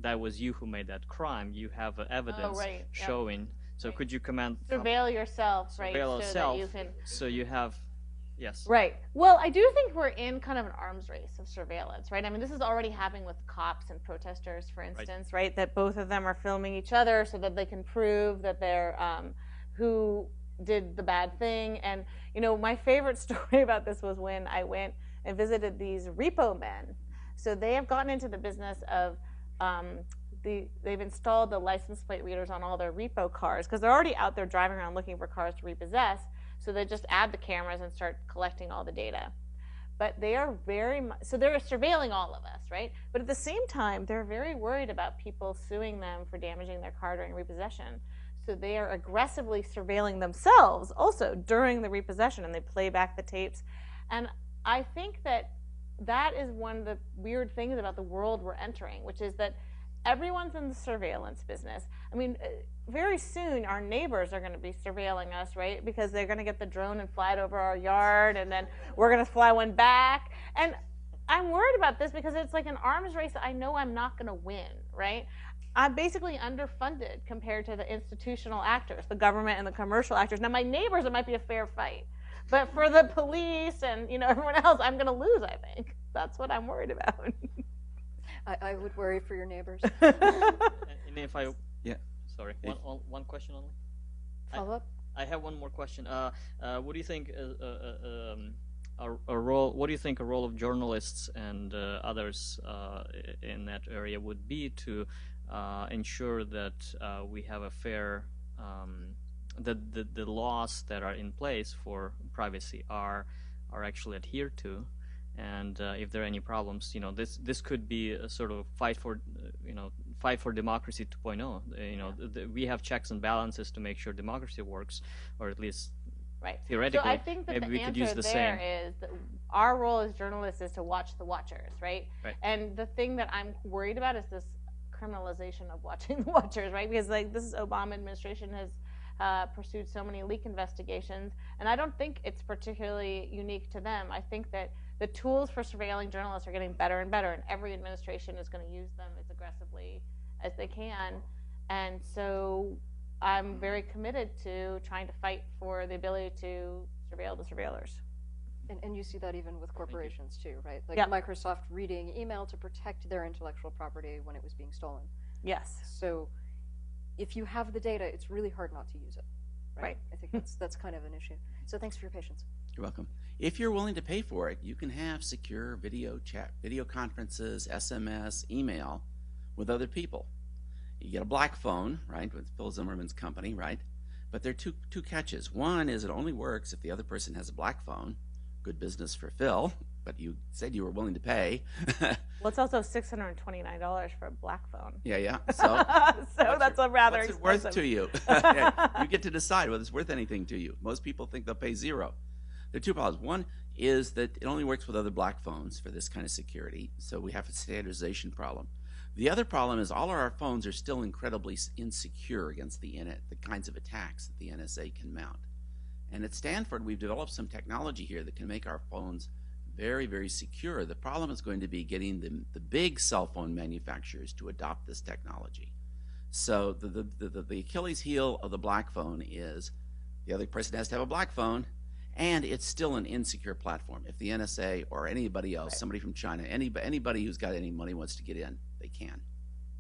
that was you who made that crime, you have evidence showing So could you comment? Surveil yourself, right? Surveil so yourself. that you can. So you have, yes. Right. Well, I do think we're in kind of an arms race of surveillance, right? I mean, this is already happening with cops and protesters, for instance, right? That both of them are filming each other so that they can prove that they're who did the bad thing. And, you know, my favorite story about this was when I went and visited these repo men. So they have gotten into the business of they've installed the license plate readers on all their repo cars because they're already out there driving around looking for cars to repossess. So they just add the cameras and start collecting all the data. But they are so they're surveilling all of us, right? But at the same time, they're very worried about people suing them for damaging their car during repossession. So they are aggressively surveilling themselves also during the repossession, and they play back the tapes. And I think that is one of the weird things about the world we're entering, which is that everyone's in the surveillance business. I mean, very soon our neighbors are going to be surveilling us, right? Because they're going to get the drone and fly it over our yard, and then we're going to fly one back. And I'm worried about this because it's like an arms race that I know I'm not going to win, right? I'm basically underfunded compared to the institutional actors, the government and the commercial actors. Now, my neighbors, it might be a fair fight. But for the police and, you know, everyone else, I'm going to lose, I think. That's what I'm worried about. I would worry for your neighbors. And if I, Yeah. sorry, one question only. Follow up? I have one more question. What do you think a role? What do you think a role of journalists and others in that area would be to ensure that we have a fair, that the laws that are in place for privacy are actually adhered to? And if there are any problems, you know, this could be a sort of fight for democracy 2.0. You know, we have checks and balances to make sure democracy works, or at least right. theoretically. So I think that maybe the we could use answer the there same. is that our role as journalists is to watch the watchers, right? Right. And the thing that I'm worried about is this criminalization of watching the watchers, right? Because like this Obama administration has pursued so many leak investigations, and I don't think it's particularly unique to them. I think that the tools for surveilling journalists are getting better and better, and every administration is going to use them as aggressively as they can. And so I'm very committed to trying to fight for the ability to surveil the surveillers. And you see that even with corporations too, right? Like Yep. Microsoft reading email to protect their intellectual property when it was being stolen. Yes. So if you have the data, it's really hard not to use it. Right. I think that's kind of an issue. So thanks for your patience. You're welcome. If you're willing to pay for it, you can have secure video chat, video conferences, SMS, email with other people. You get a black phone, right, with Phil Zimmerman's company, right? But there are two catches. One is it only works if the other person has a black phone. Good business for Phil, but you said you were willing to pay. Well, it's also $629 for a black phone. Yeah. So, so that's a rather what's it expensive. worth to you? Yeah, you get to decide whether it's worth anything to you. Most people think they'll pay zero. There are two problems. One is that it only works with other black phones for this kind of security, so we have a standardization problem. The other problem is all of our phones are still incredibly insecure against the kinds of attacks that the NSA can mount. And at Stanford, we've developed some technology here that can make our phones very, very secure. The problem is going to be getting the big cell phone manufacturers to adopt this technology. So the Achilles heel of the black phone is the other person has to have a black phone, and it's still an insecure platform. If the NSA or anybody else, somebody from China, anybody who's got any money wants to get in, they can.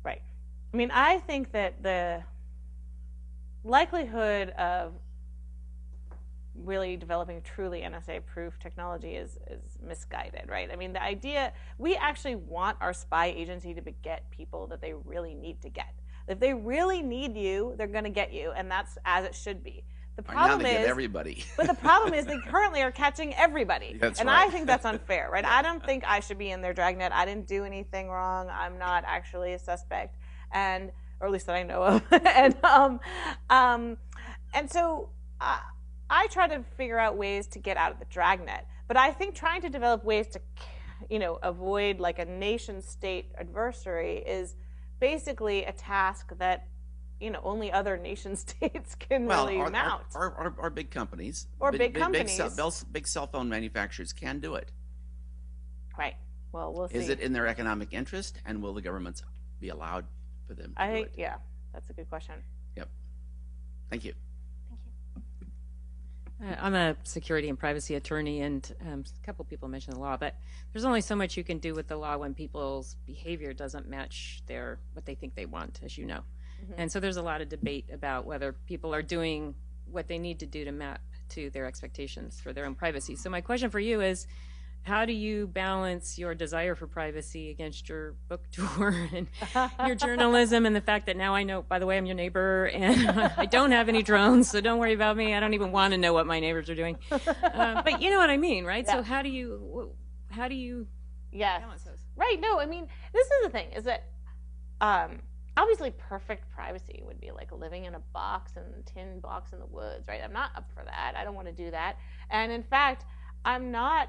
Right. I mean, I think that the likelihood of really developing truly NSA-proof technology is misguided, right? I mean, the idea, we actually want our spy agency to get people that they really need to get. If they really need you, they're going to get you, and that's as it should be. The problem now they is get everybody. But the problem is they currently are catching everybody. That's and right. I think that's unfair, right? I don't think I should be in their dragnet. I didn't do anything wrong. I'm not actually a suspect, or at least that I know of. And so I try to figure out ways to get out of the dragnet. But I think trying to develop ways to, avoid like a nation-state adversary is basically a task that only other nation states can really mount. Or big companies. Or big companies. Big cell phone manufacturers can do it. Right. Well, we'll see. Is it in their economic interest, and will the governments be allowed for them to do it? Yeah, that's a good question. Yep. Thank you. I'm a security and privacy attorney, and a couple people mentioned the law, but there's only so much you can do with the law when people's behavior doesn't match what they think they want, as you know. And so there's a lot of debate about whether people are doing what they need to do to map to their expectations for their own privacy. So my question for you is, how do you balance your desire for privacy against your book tour and your journalism and the fact that now I know, by the way, I'm your neighbor and I don't have any drones, so don't worry about me. I don't even want to know what my neighbors are doing. But you know what I mean, right? Yeah. So how do you Yes. balance those? Right. No, I mean, this is the thing, is that obviously perfect privacy would be like living in a box, and tin box in the woods, right? I'm not up for that. I don't want to do that. And in fact, I'm not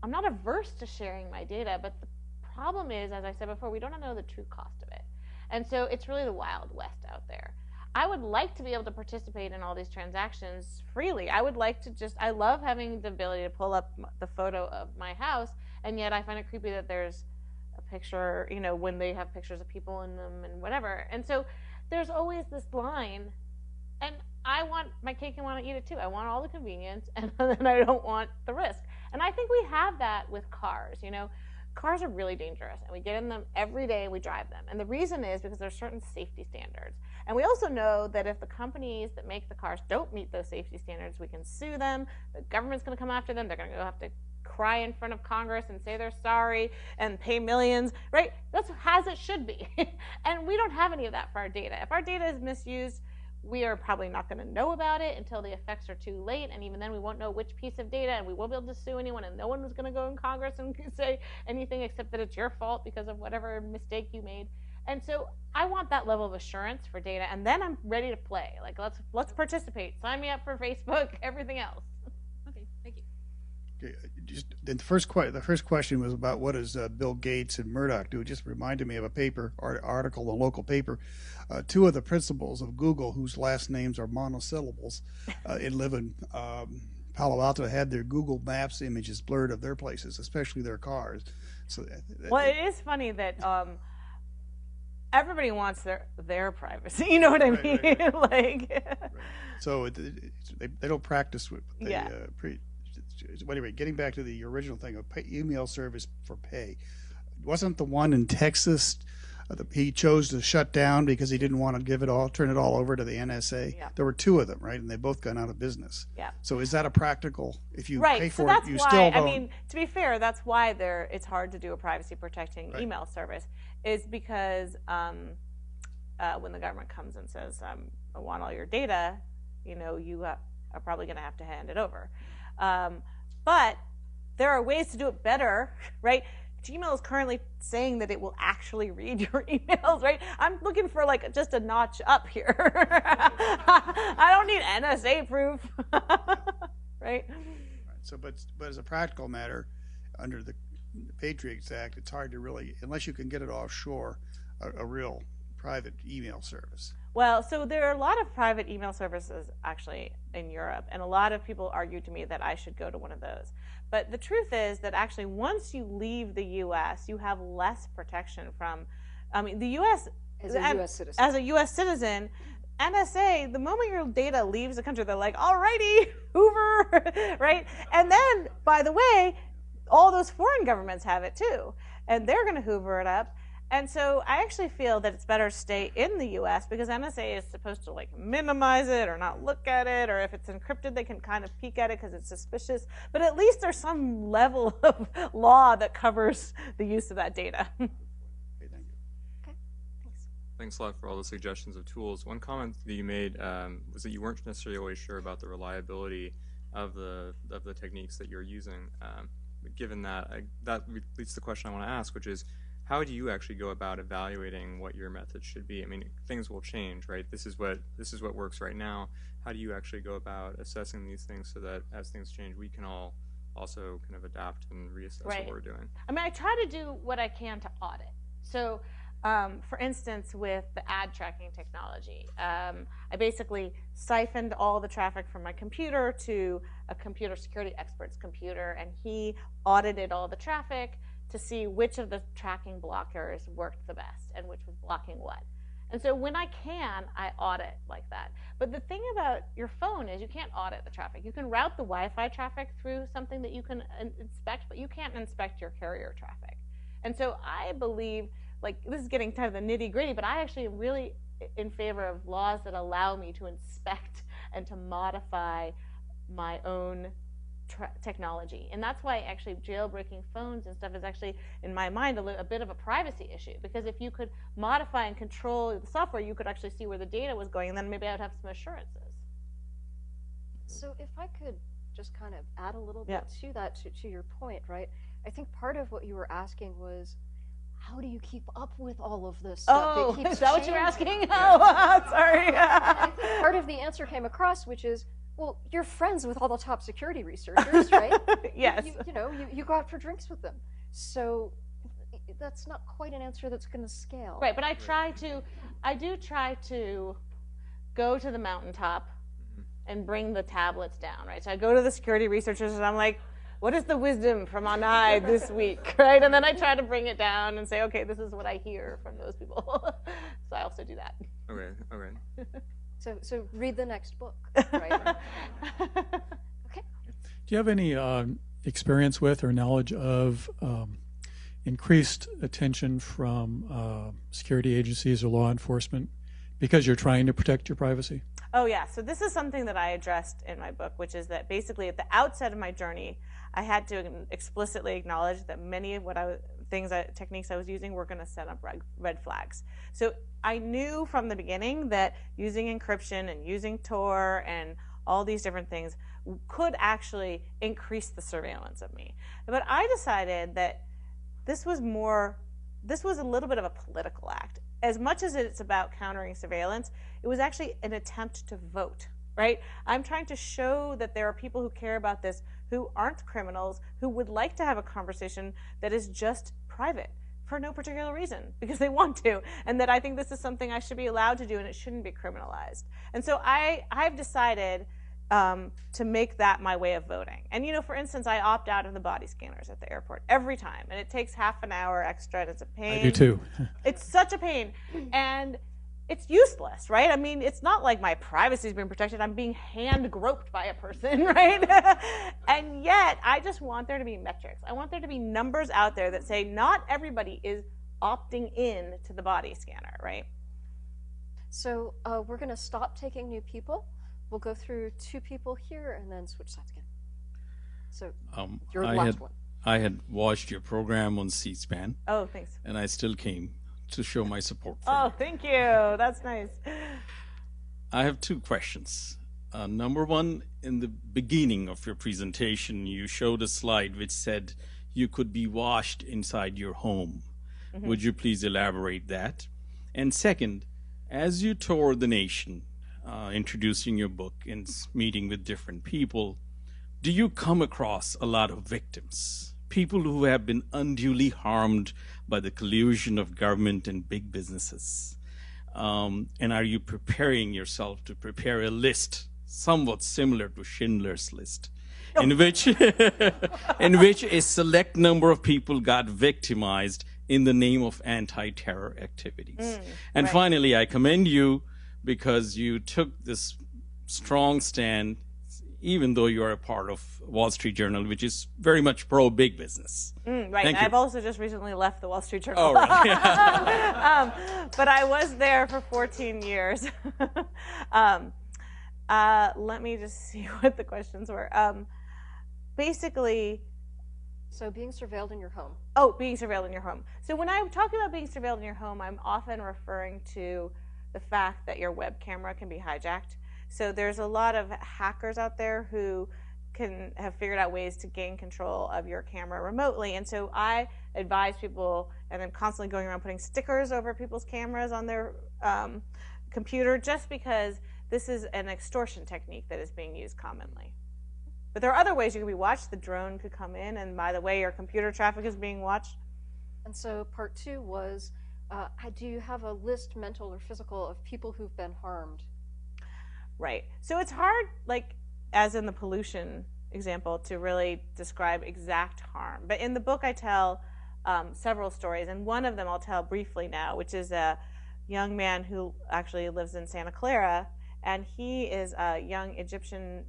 averse to sharing my data, but the problem is, as I said before, we don't know the true cost of it. And so it's really the Wild West out there. I would like to be able to participate in all these transactions freely. I would like to I love having the ability to pull up the photo of my house, and yet I find it creepy that there's a picture, when they have pictures of people in them and whatever. And so there's always this line, and I want my cake and want to eat it too. I want all the convenience, and then I don't want the risk. And I think we have that with cars. Cars are really dangerous, and we get in them every day and we drive them. And the reason is because there's certain safety standards. And we also know that if the companies that make the cars don't meet those safety standards, we can sue them. The government's going to come after them. They're going to have to cry in front of Congress and say they're sorry and pay millions, right? That's as it should be. And we don't have any of that for our data. If our data is misused, we are probably not going to know about it until the effects are too late, and even then we won't know which piece of data, and we won't be able to sue anyone, and no one is going to go in Congress and say anything except that it's your fault because of whatever mistake you made. And so I want that level of assurance for data, and then I'm ready to play. Like, let's participate. Sign me up for Facebook, everything else. Okay, thank you. Okay, the first question was about what does Bill Gates and Murdoch do. It just reminded me of a article in a local paper. Two of the principals of Google, whose last names are monosyllables, and live in Palo Alto, had their Google Maps images blurred of their places, especially their cars. So, well, it is funny that everybody wants their privacy. You know what I mean? Right. Like, so they don't practice with. Anyway, getting back to the original thing of email service for pay, wasn't the one in Texas he chose to shut down because he didn't want to turn it all over to the NSA? Yeah. There were two of them, right? And they both gone out of business. Yeah. So is that a practical? If you right. pay So for that's it, you why, still don't. I mean, to be fair, that's why it's hard to do a privacy protecting Right. email service, is because when the government comes and says, I want all your data, you are probably going to have to hand it over. But there are ways to do it better, right? Gmail is currently saying that it will actually read your emails, right? I'm looking for just a notch up here. I don't need NSA proof, right? So, but as a practical matter, under the Patriots Act, it's hard to really, unless you can get it offshore, a real private email service. Well, so there are a lot of private email services actually in Europe, and a lot of people argue to me that I should go to one of those. But the truth is that actually once you leave the U.S., you have less protection from, the U.S. As a U.S. citizen. As a U.S. citizen, NSA, the moment your data leaves the country, they're like, alrighty, Hoover, right? And then, by the way, all those foreign governments have it too, and they're going to Hoover it up. And so I actually feel that it's better to stay in the U.S. because NSA is supposed to minimize it or not look at it, or if it's encrypted, they can kind of peek at it because it's suspicious. But at least there's some level of law that covers the use of that data. Okay, thank you. Okay, thanks. Thanks a lot for all the suggestions of tools. One comment that you made was that you weren't necessarily always sure about the reliability of the techniques that you're using. Given that, that leads to the question I want to ask, which is, how do you actually go about evaluating what your methods should be? I mean, things will change, right? This is what works right now. How do you actually go about assessing these things so that as things change, we can all also kind of adapt and reassess Right. what we're doing? I mean, I try to do what I can to audit. So, for instance, with the ad tracking technology, I basically siphoned all the traffic from my computer to a computer security expert's computer, and he audited all the traffic to see which of the tracking blockers worked the best and which was blocking what. And so when I can, I audit like that. But the thing about your phone is you can't audit the traffic. You can route the Wi-Fi traffic through something that you can inspect, but you can't inspect your carrier traffic. And so I believe, like, this is getting kind of the nitty-gritty, but I actually am really in favor of laws that allow me to inspect and to modify my own technology. And that's why actually jailbreaking phones and stuff is actually, in my mind, a bit of a privacy issue. Because if you could modify and control the software, you could actually see where the data was going, and then maybe I would have some assurances. So if I could just kind of add a little bit to that, to your point, right? I think part of what you were asking was, how do you keep up with all of this stuff? Oh, is that what you were asking? Oh, sorry. I think part of the answer came across, which is, well, you're friends with all the top security researchers, right? Yes. You go out for drinks with them. So that's not quite an answer that's going to scale. Right, but I do try to go to the mountaintop and bring the tablets down, right? So I go to the security researchers and I'm like, what is the wisdom from on high this week, right? And then I try to bring it down and say, okay, this is what I hear from those people. So I also do that. Okay. So read the next book, right? Okay. Do you have any experience with or knowledge of increased attention from security agencies or law enforcement because you're trying to protect your privacy? Oh yeah, so this is something that I addressed in my book, which is that basically at the outset of my journey, I had to explicitly acknowledge that many of techniques I was using were going to set up red flags. So I knew from the beginning that using encryption and using Tor and all these different things could actually increase the surveillance of me. But I decided that this was a little bit of a political act. As much as it's about countering surveillance, it was actually an attempt to vote, right? I'm trying to show that there are people who care about this who aren't criminals, who would like to have a conversation that is just private for no particular reason, because they want to, and that I think this is something I should be allowed to do and it shouldn't be criminalized. And so I've decided to make that my way of voting. And for instance, I opt out of the body scanners at the airport every time, and it takes half an hour extra, and it's a pain. I do too. It's such a pain, and it's useless, right? I mean, it's not like my privacy is being protected. I'm being hand groped by a person, right? And yet, I just want there to be metrics. I want there to be numbers out there that say not everybody is opting in to the body scanner, right? So we're going to stop taking new people. We'll go through 2 people here and then switch sides again. So you're the last one. I had watched your program on C-SPAN. Oh, thanks. And I still came to show my support for Oh, you. thank you. That's nice. I have 2 questions. Number one, in the beginning of your presentation, you showed a slide which said you could be washed inside your home. Mm-hmm. Would you please elaborate that? And second, as you tour the nation, introducing your book and meeting with different people, do you come across a lot of victims? People who have been unduly harmed by the collusion of government and big businesses? And are you preparing yourself to prepare a list somewhat similar to Schindler's List, in which a select number of people got victimized in the name of anti-terror activities? And right. Finally, I commend you because you took this strong stand, even though you are a part of Wall Street Journal, which is very much pro-big business. Right, and I've also just recently left the Wall Street Journal. Oh, right. But I was there for 14 years. Let me just see what the questions were. Basically... So being surveilled in your home. Oh, being surveilled in your home. So when I'm talking about being surveilled in your home, I'm often referring to the fact that your web camera can be hijacked. So there's a lot of hackers out there who have figured out ways to gain control of your camera remotely. And so I advise people, and I'm constantly going around putting stickers over people's cameras on their computer, just because this is an extortion technique that is being used commonly. But there are other ways you can be watched. The drone could come in, and by the way, your computer traffic is being watched. And so part 2 was, do you have a list, mental or physical, of people who've been harmed? Right. So it's hard, like as in the pollution example, to really describe exact harm. But in the book, I tell several stories, and one of them I'll tell briefly now, which is a young man who actually lives in Santa Clara, and he is a young Egyptian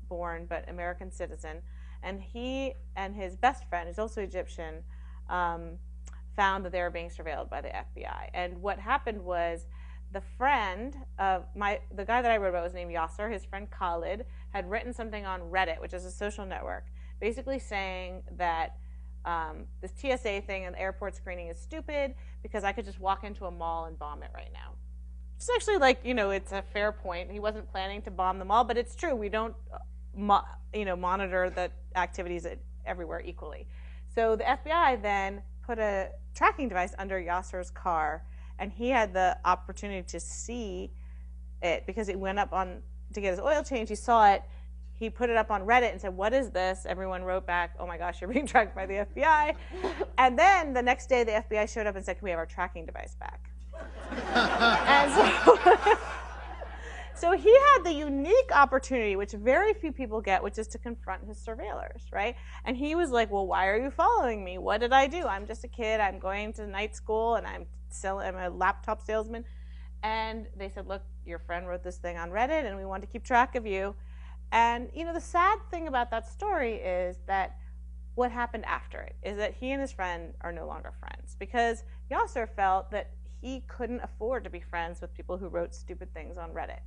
born but American citizen, and he and his best friend, who's also Egyptian, found that they were being surveilled by the FBI. And what happened was the friend of the guy that I wrote about was named Yasser. His friend Khalid had written something on Reddit, which is a social network, basically saying that this TSA thing and the airport screening is stupid because I could just walk into a mall and bomb it right now. It's actually it's a fair point. He wasn't planning to bomb the mall, but it's true. We don't, monitor the activities everywhere equally. So the FBI then put a tracking device under Yasser's car, and he had the opportunity to see it because he went up to get his oil change. He saw it. He put it up on Reddit and said, "What is this?" Everyone wrote back, "Oh my gosh, you're being tracked by the FBI." And then the next day, the FBI showed up and said, "Can we have our tracking device back?" And so he had the unique opportunity, which very few people get, which is to confront his surveillors, right? And he was like, "Well, why are you following me? What did I do? I'm just a kid. I'm going to night school, and I'm a laptop salesman." And they said, "Look, your friend wrote this thing on Reddit, and we want to keep track of you." And, the sad thing about that story is that what happened after it is that he and his friend are no longer friends because Yasser felt that he couldn't afford to be friends with people who wrote stupid things on Reddit.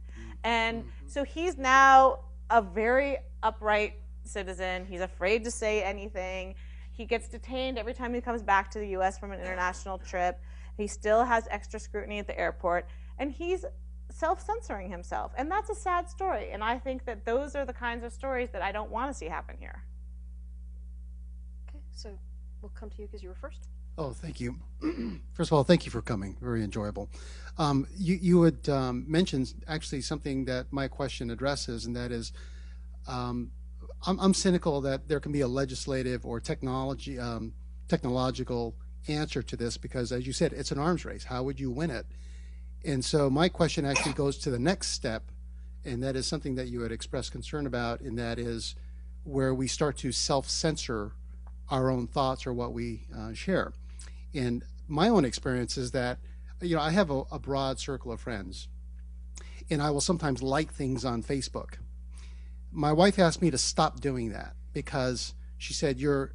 And so he's now a very upright citizen. He's afraid to say anything. He gets detained every time he comes back to the U.S. from an international trip. He still has extra scrutiny at the airport. And he's self-censoring himself. And that's a sad story. And I think that those are the kinds of stories that I don't want to see happen here. Okay, so we'll come to you because you were first. Oh, thank you. First of all, thank you for coming. Very enjoyable. You had mentioned actually something that my question addresses, and that is I'm cynical that there can be a legislative or technological answer to this because, as you said, it's an arms race. How would you win it? And so my question actually goes to the next step, and that is something that you had expressed concern about, and that is where we start to self-censor our own thoughts or what we share. And my own experience is that, I have a broad circle of friends, and I will sometimes like things on Facebook. My wife asked me to stop doing that because she said, you're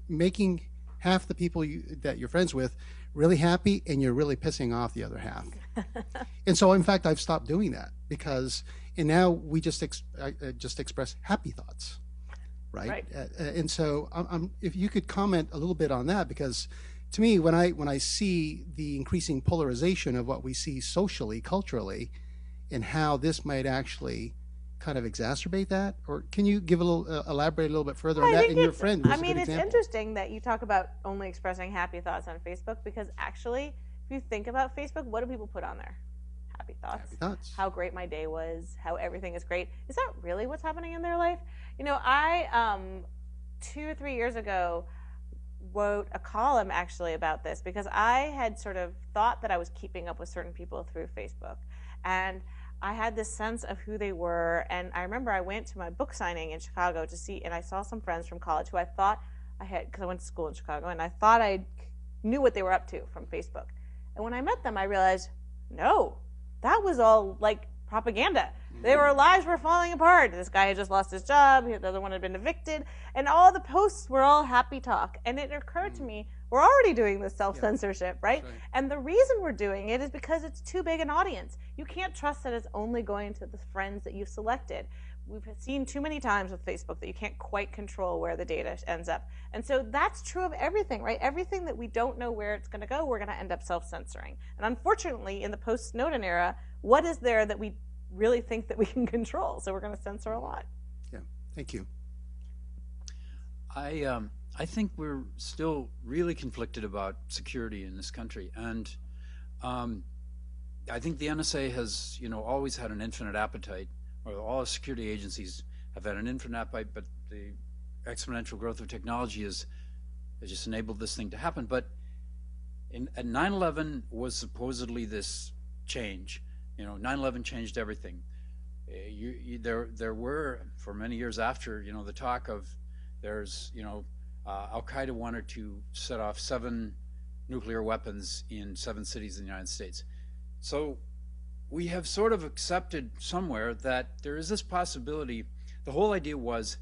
making half the people that you're friends with really happy, and you're really pissing off the other half. And so, in fact, I've stopped doing that and now we just express happy thoughts, right? And so, if you could comment a little bit on that, because to me, when I see the increasing polarization of what we see socially, culturally, and how this might actually kind of exacerbate that, or can you elaborate a little bit further on that? And your friend was a good example. It's interesting that you talk about only expressing happy thoughts on Facebook, because actually, if you think about Facebook, what do people put on there? Happy thoughts. Happy thoughts. How great my day was. How everything is great. Is that really what's happening in their life? I 2 or 3 years ago wrote a column actually about this because I had sort of thought that I was keeping up with certain people through Facebook, and I had this sense of who they were. And I remember I went to my book signing in Chicago to see, and I saw some friends from college who I thought I had, because I went to school in Chicago, and I thought I knew what they were up to from Facebook. And when I met them, I realized, no, that was all like propaganda. Their lives were falling apart. This guy had just lost his job. The other one had been evicted. And all the posts were all happy talk. And it occurred to me, we're already doing this self-censorship, right? And the reason we're doing it is because it's too big an audience. You can't trust that it's only going to the friends that you've selected. We've seen too many times with Facebook that you can't quite control where the data ends up. And so that's true of everything, right? Everything that we don't know where it's going to go, we're going to end up self-censoring. And unfortunately, in the post-Snowden era, what is there that we really think that we can control? So we're going to censor a lot. Yeah, thank you. I think we're still really conflicted about security in this country, and I think the NSA has, always had an infinite appetite, or all the security agencies have had an infinite appetite, but the exponential growth of technology has just enabled this thing to happen. But at 9/11 was supposedly this change. 9/11 changed everything. There were, for many years after, the talk of Al Qaeda wanted to set off 7 nuclear weapons in 7 cities in the United States. So we have sort of accepted somewhere that there is this possibility. The whole idea was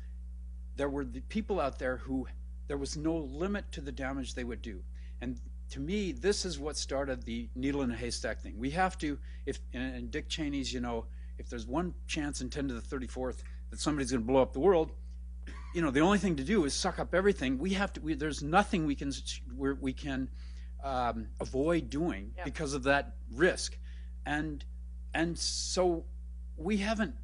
there were the people out there who there was no limit to the damage they would do. And to me, this is what started the needle in a haystack thing. We have to, and Dick Cheney's, if there's one chance in 10 to the 34th that somebody's going to blow up the world, the only thing to do is suck up everything. There's nothing we can avoid doing because of that risk. And so we haven't,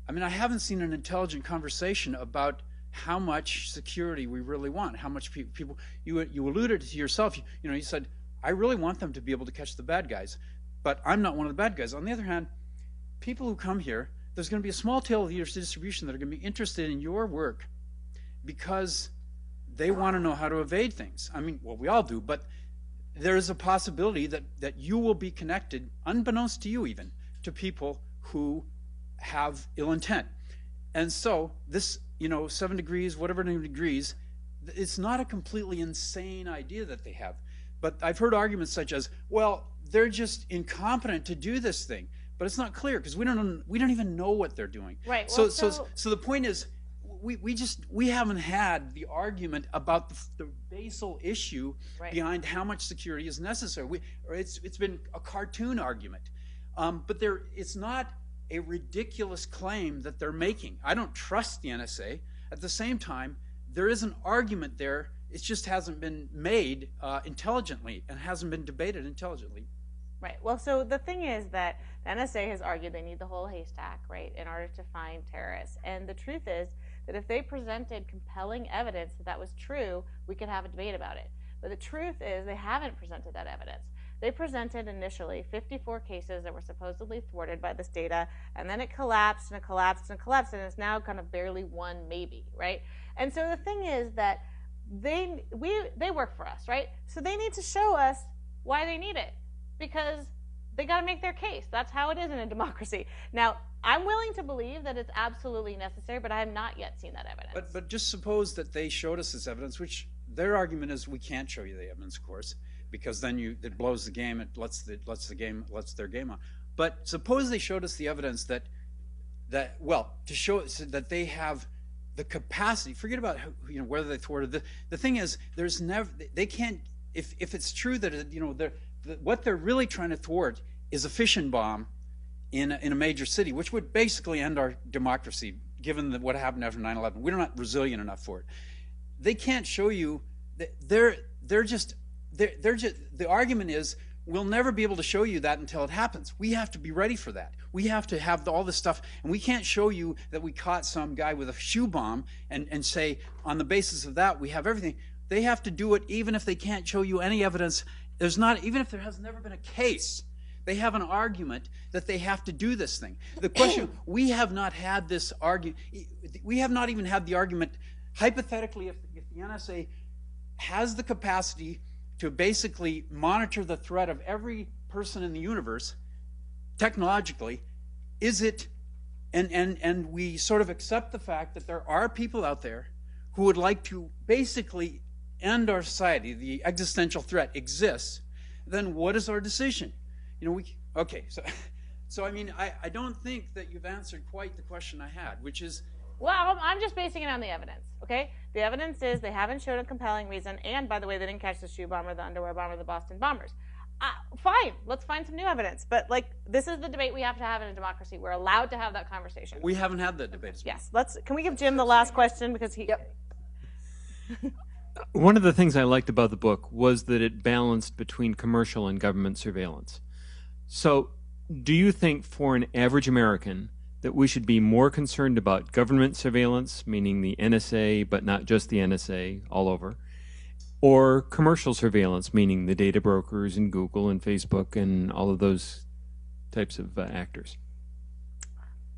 I haven't seen an intelligent conversation about how much security we really want, how much people, you alluded to yourself, you said, I really want them to be able to catch the bad guys, but I'm not one of the bad guys. On the other hand, people who come here, there's going to be a small tail of your distribution that are going to be interested in your work because they want to know how to evade things. Well, we all do, but there is a possibility that you will be connected, unbeknownst to you even, to people who have ill intent. And so this, 7 degrees, whatever degrees, it's not a completely insane idea that they have. But I've heard arguments such as, well, they're just incompetent to do this thing. But it's not clear because we don't even know what they're doing. Right. So the point is, we haven't had the argument about the basal issue behind how much security is necessary. It's been a cartoon argument, but it's not a ridiculous claim that they're making. I don't trust the NSA. At the same time, there is an argument there. It just hasn't been made intelligently and hasn't been debated intelligently. Right. Well, so the thing is that the NSA has argued they need the whole haystack, right, in order to find terrorists. And the truth is that if they presented compelling evidence that that was true, we could have a debate about it. But the truth is they haven't presented that evidence. They presented initially 54 cases that were supposedly thwarted by this data, and then it collapsed and it collapsed and it collapsed, and it's now kind of barely one maybe, right? And so the thing is that they work for us, right? So they need to show us why they need it, because they got to make their case. That's how it is in a democracy. Now, I'm willing to believe that it's absolutely necessary, but I have not yet seen that evidence. But just suppose that they showed us this evidence, which their argument is we can't show you the evidence, of course, because then it blows the game, it lets their game on. But suppose they showed us the evidence to show us that they have the capacity. Forget about whether they thwarted. The thing is, they can't. If it's true that what they're really trying to thwart is a fission bomb in a major city, which would basically end our democracy, given what happened after 9/11. We're not resilient enough for it. They can't show you. The argument is we'll never be able to show you that until it happens. We have to be ready for that. We have to have all this stuff, and we can't show you that we caught some guy with a shoe bomb and say on the basis of that we have everything. They have to do it even if they can't show you any evidence. Even if there has never been a case, they have an argument that they have to do this thing. The question, we have not had this argument. We have not even had the argument, hypothetically, if the NSA has the capacity to basically monitor the threat of every person in the universe, technologically, is it, and we sort of accept the fact that there are people out there who would like to basically end our society, the existential threat exists, then what is our decision? Okay, so I don't think that you've answered quite the question I had, which is, well, I'm just basing it on the evidence, okay? The evidence is they haven't shown a compelling reason, and by the way, they didn't catch the shoe bomber, the underwear bomber, the Boston bombers. Fine, let's find some new evidence. But this is the debate we have to have in a democracy. We're allowed to have that conversation. We haven't had that debate. Yes, can we give Jim the last question because he? Yep. One of the things I liked about the book was that it balanced between commercial and government surveillance. So, do you think for an average American that we should be more concerned about government surveillance, meaning the NSA, but not just the NSA, all over, or commercial surveillance, meaning the data brokers and Google and Facebook and all of those types of actors?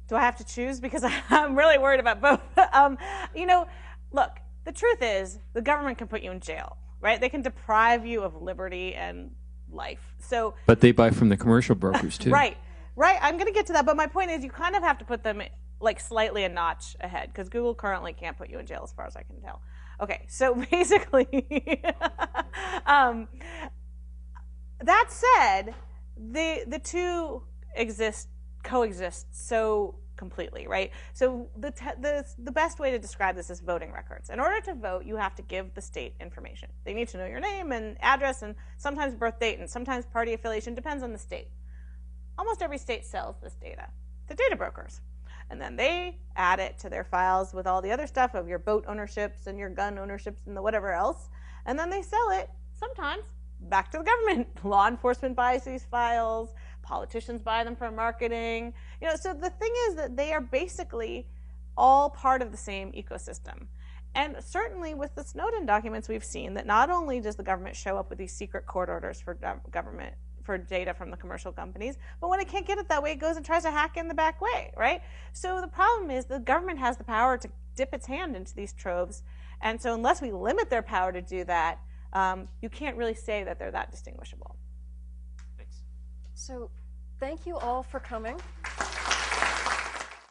Do I have to choose? Because I'm really worried about both. Look, the truth is the government can put you in jail, right? They can deprive you of liberty and life. But they buy from the commercial brokers too. Right. I'm going to get to that, but my point is you kind of have to put them slightly a notch ahead because Google currently can't put you in jail as far as I can tell. Okay, so basically, that said, the two coexist so completely, right? So the best way to describe this is voting records. In order to vote, you have to give the state information. They need to know your name and address and sometimes birth date and sometimes party affiliation, depends on the state. Almost every state sells this data to data brokers. And then they add it to their files with all the other stuff of your boat ownerships and your gun ownerships and the whatever else. And then they sell it sometimes back to the government. Law enforcement buys these files. Politicians buy them for marketing. So the thing is that they are basically all part of the same ecosystem. And certainly with the Snowden documents, we've seen that not only does the government show up with these secret court orders for government for data from the commercial companies, but when it can't get it that way, it goes and tries to hack in the back way, right? So the problem is the government has the power to dip its hand into these troves. And so unless we limit their power to do that, you can't really say that they're that distinguishable. So thank you all for coming.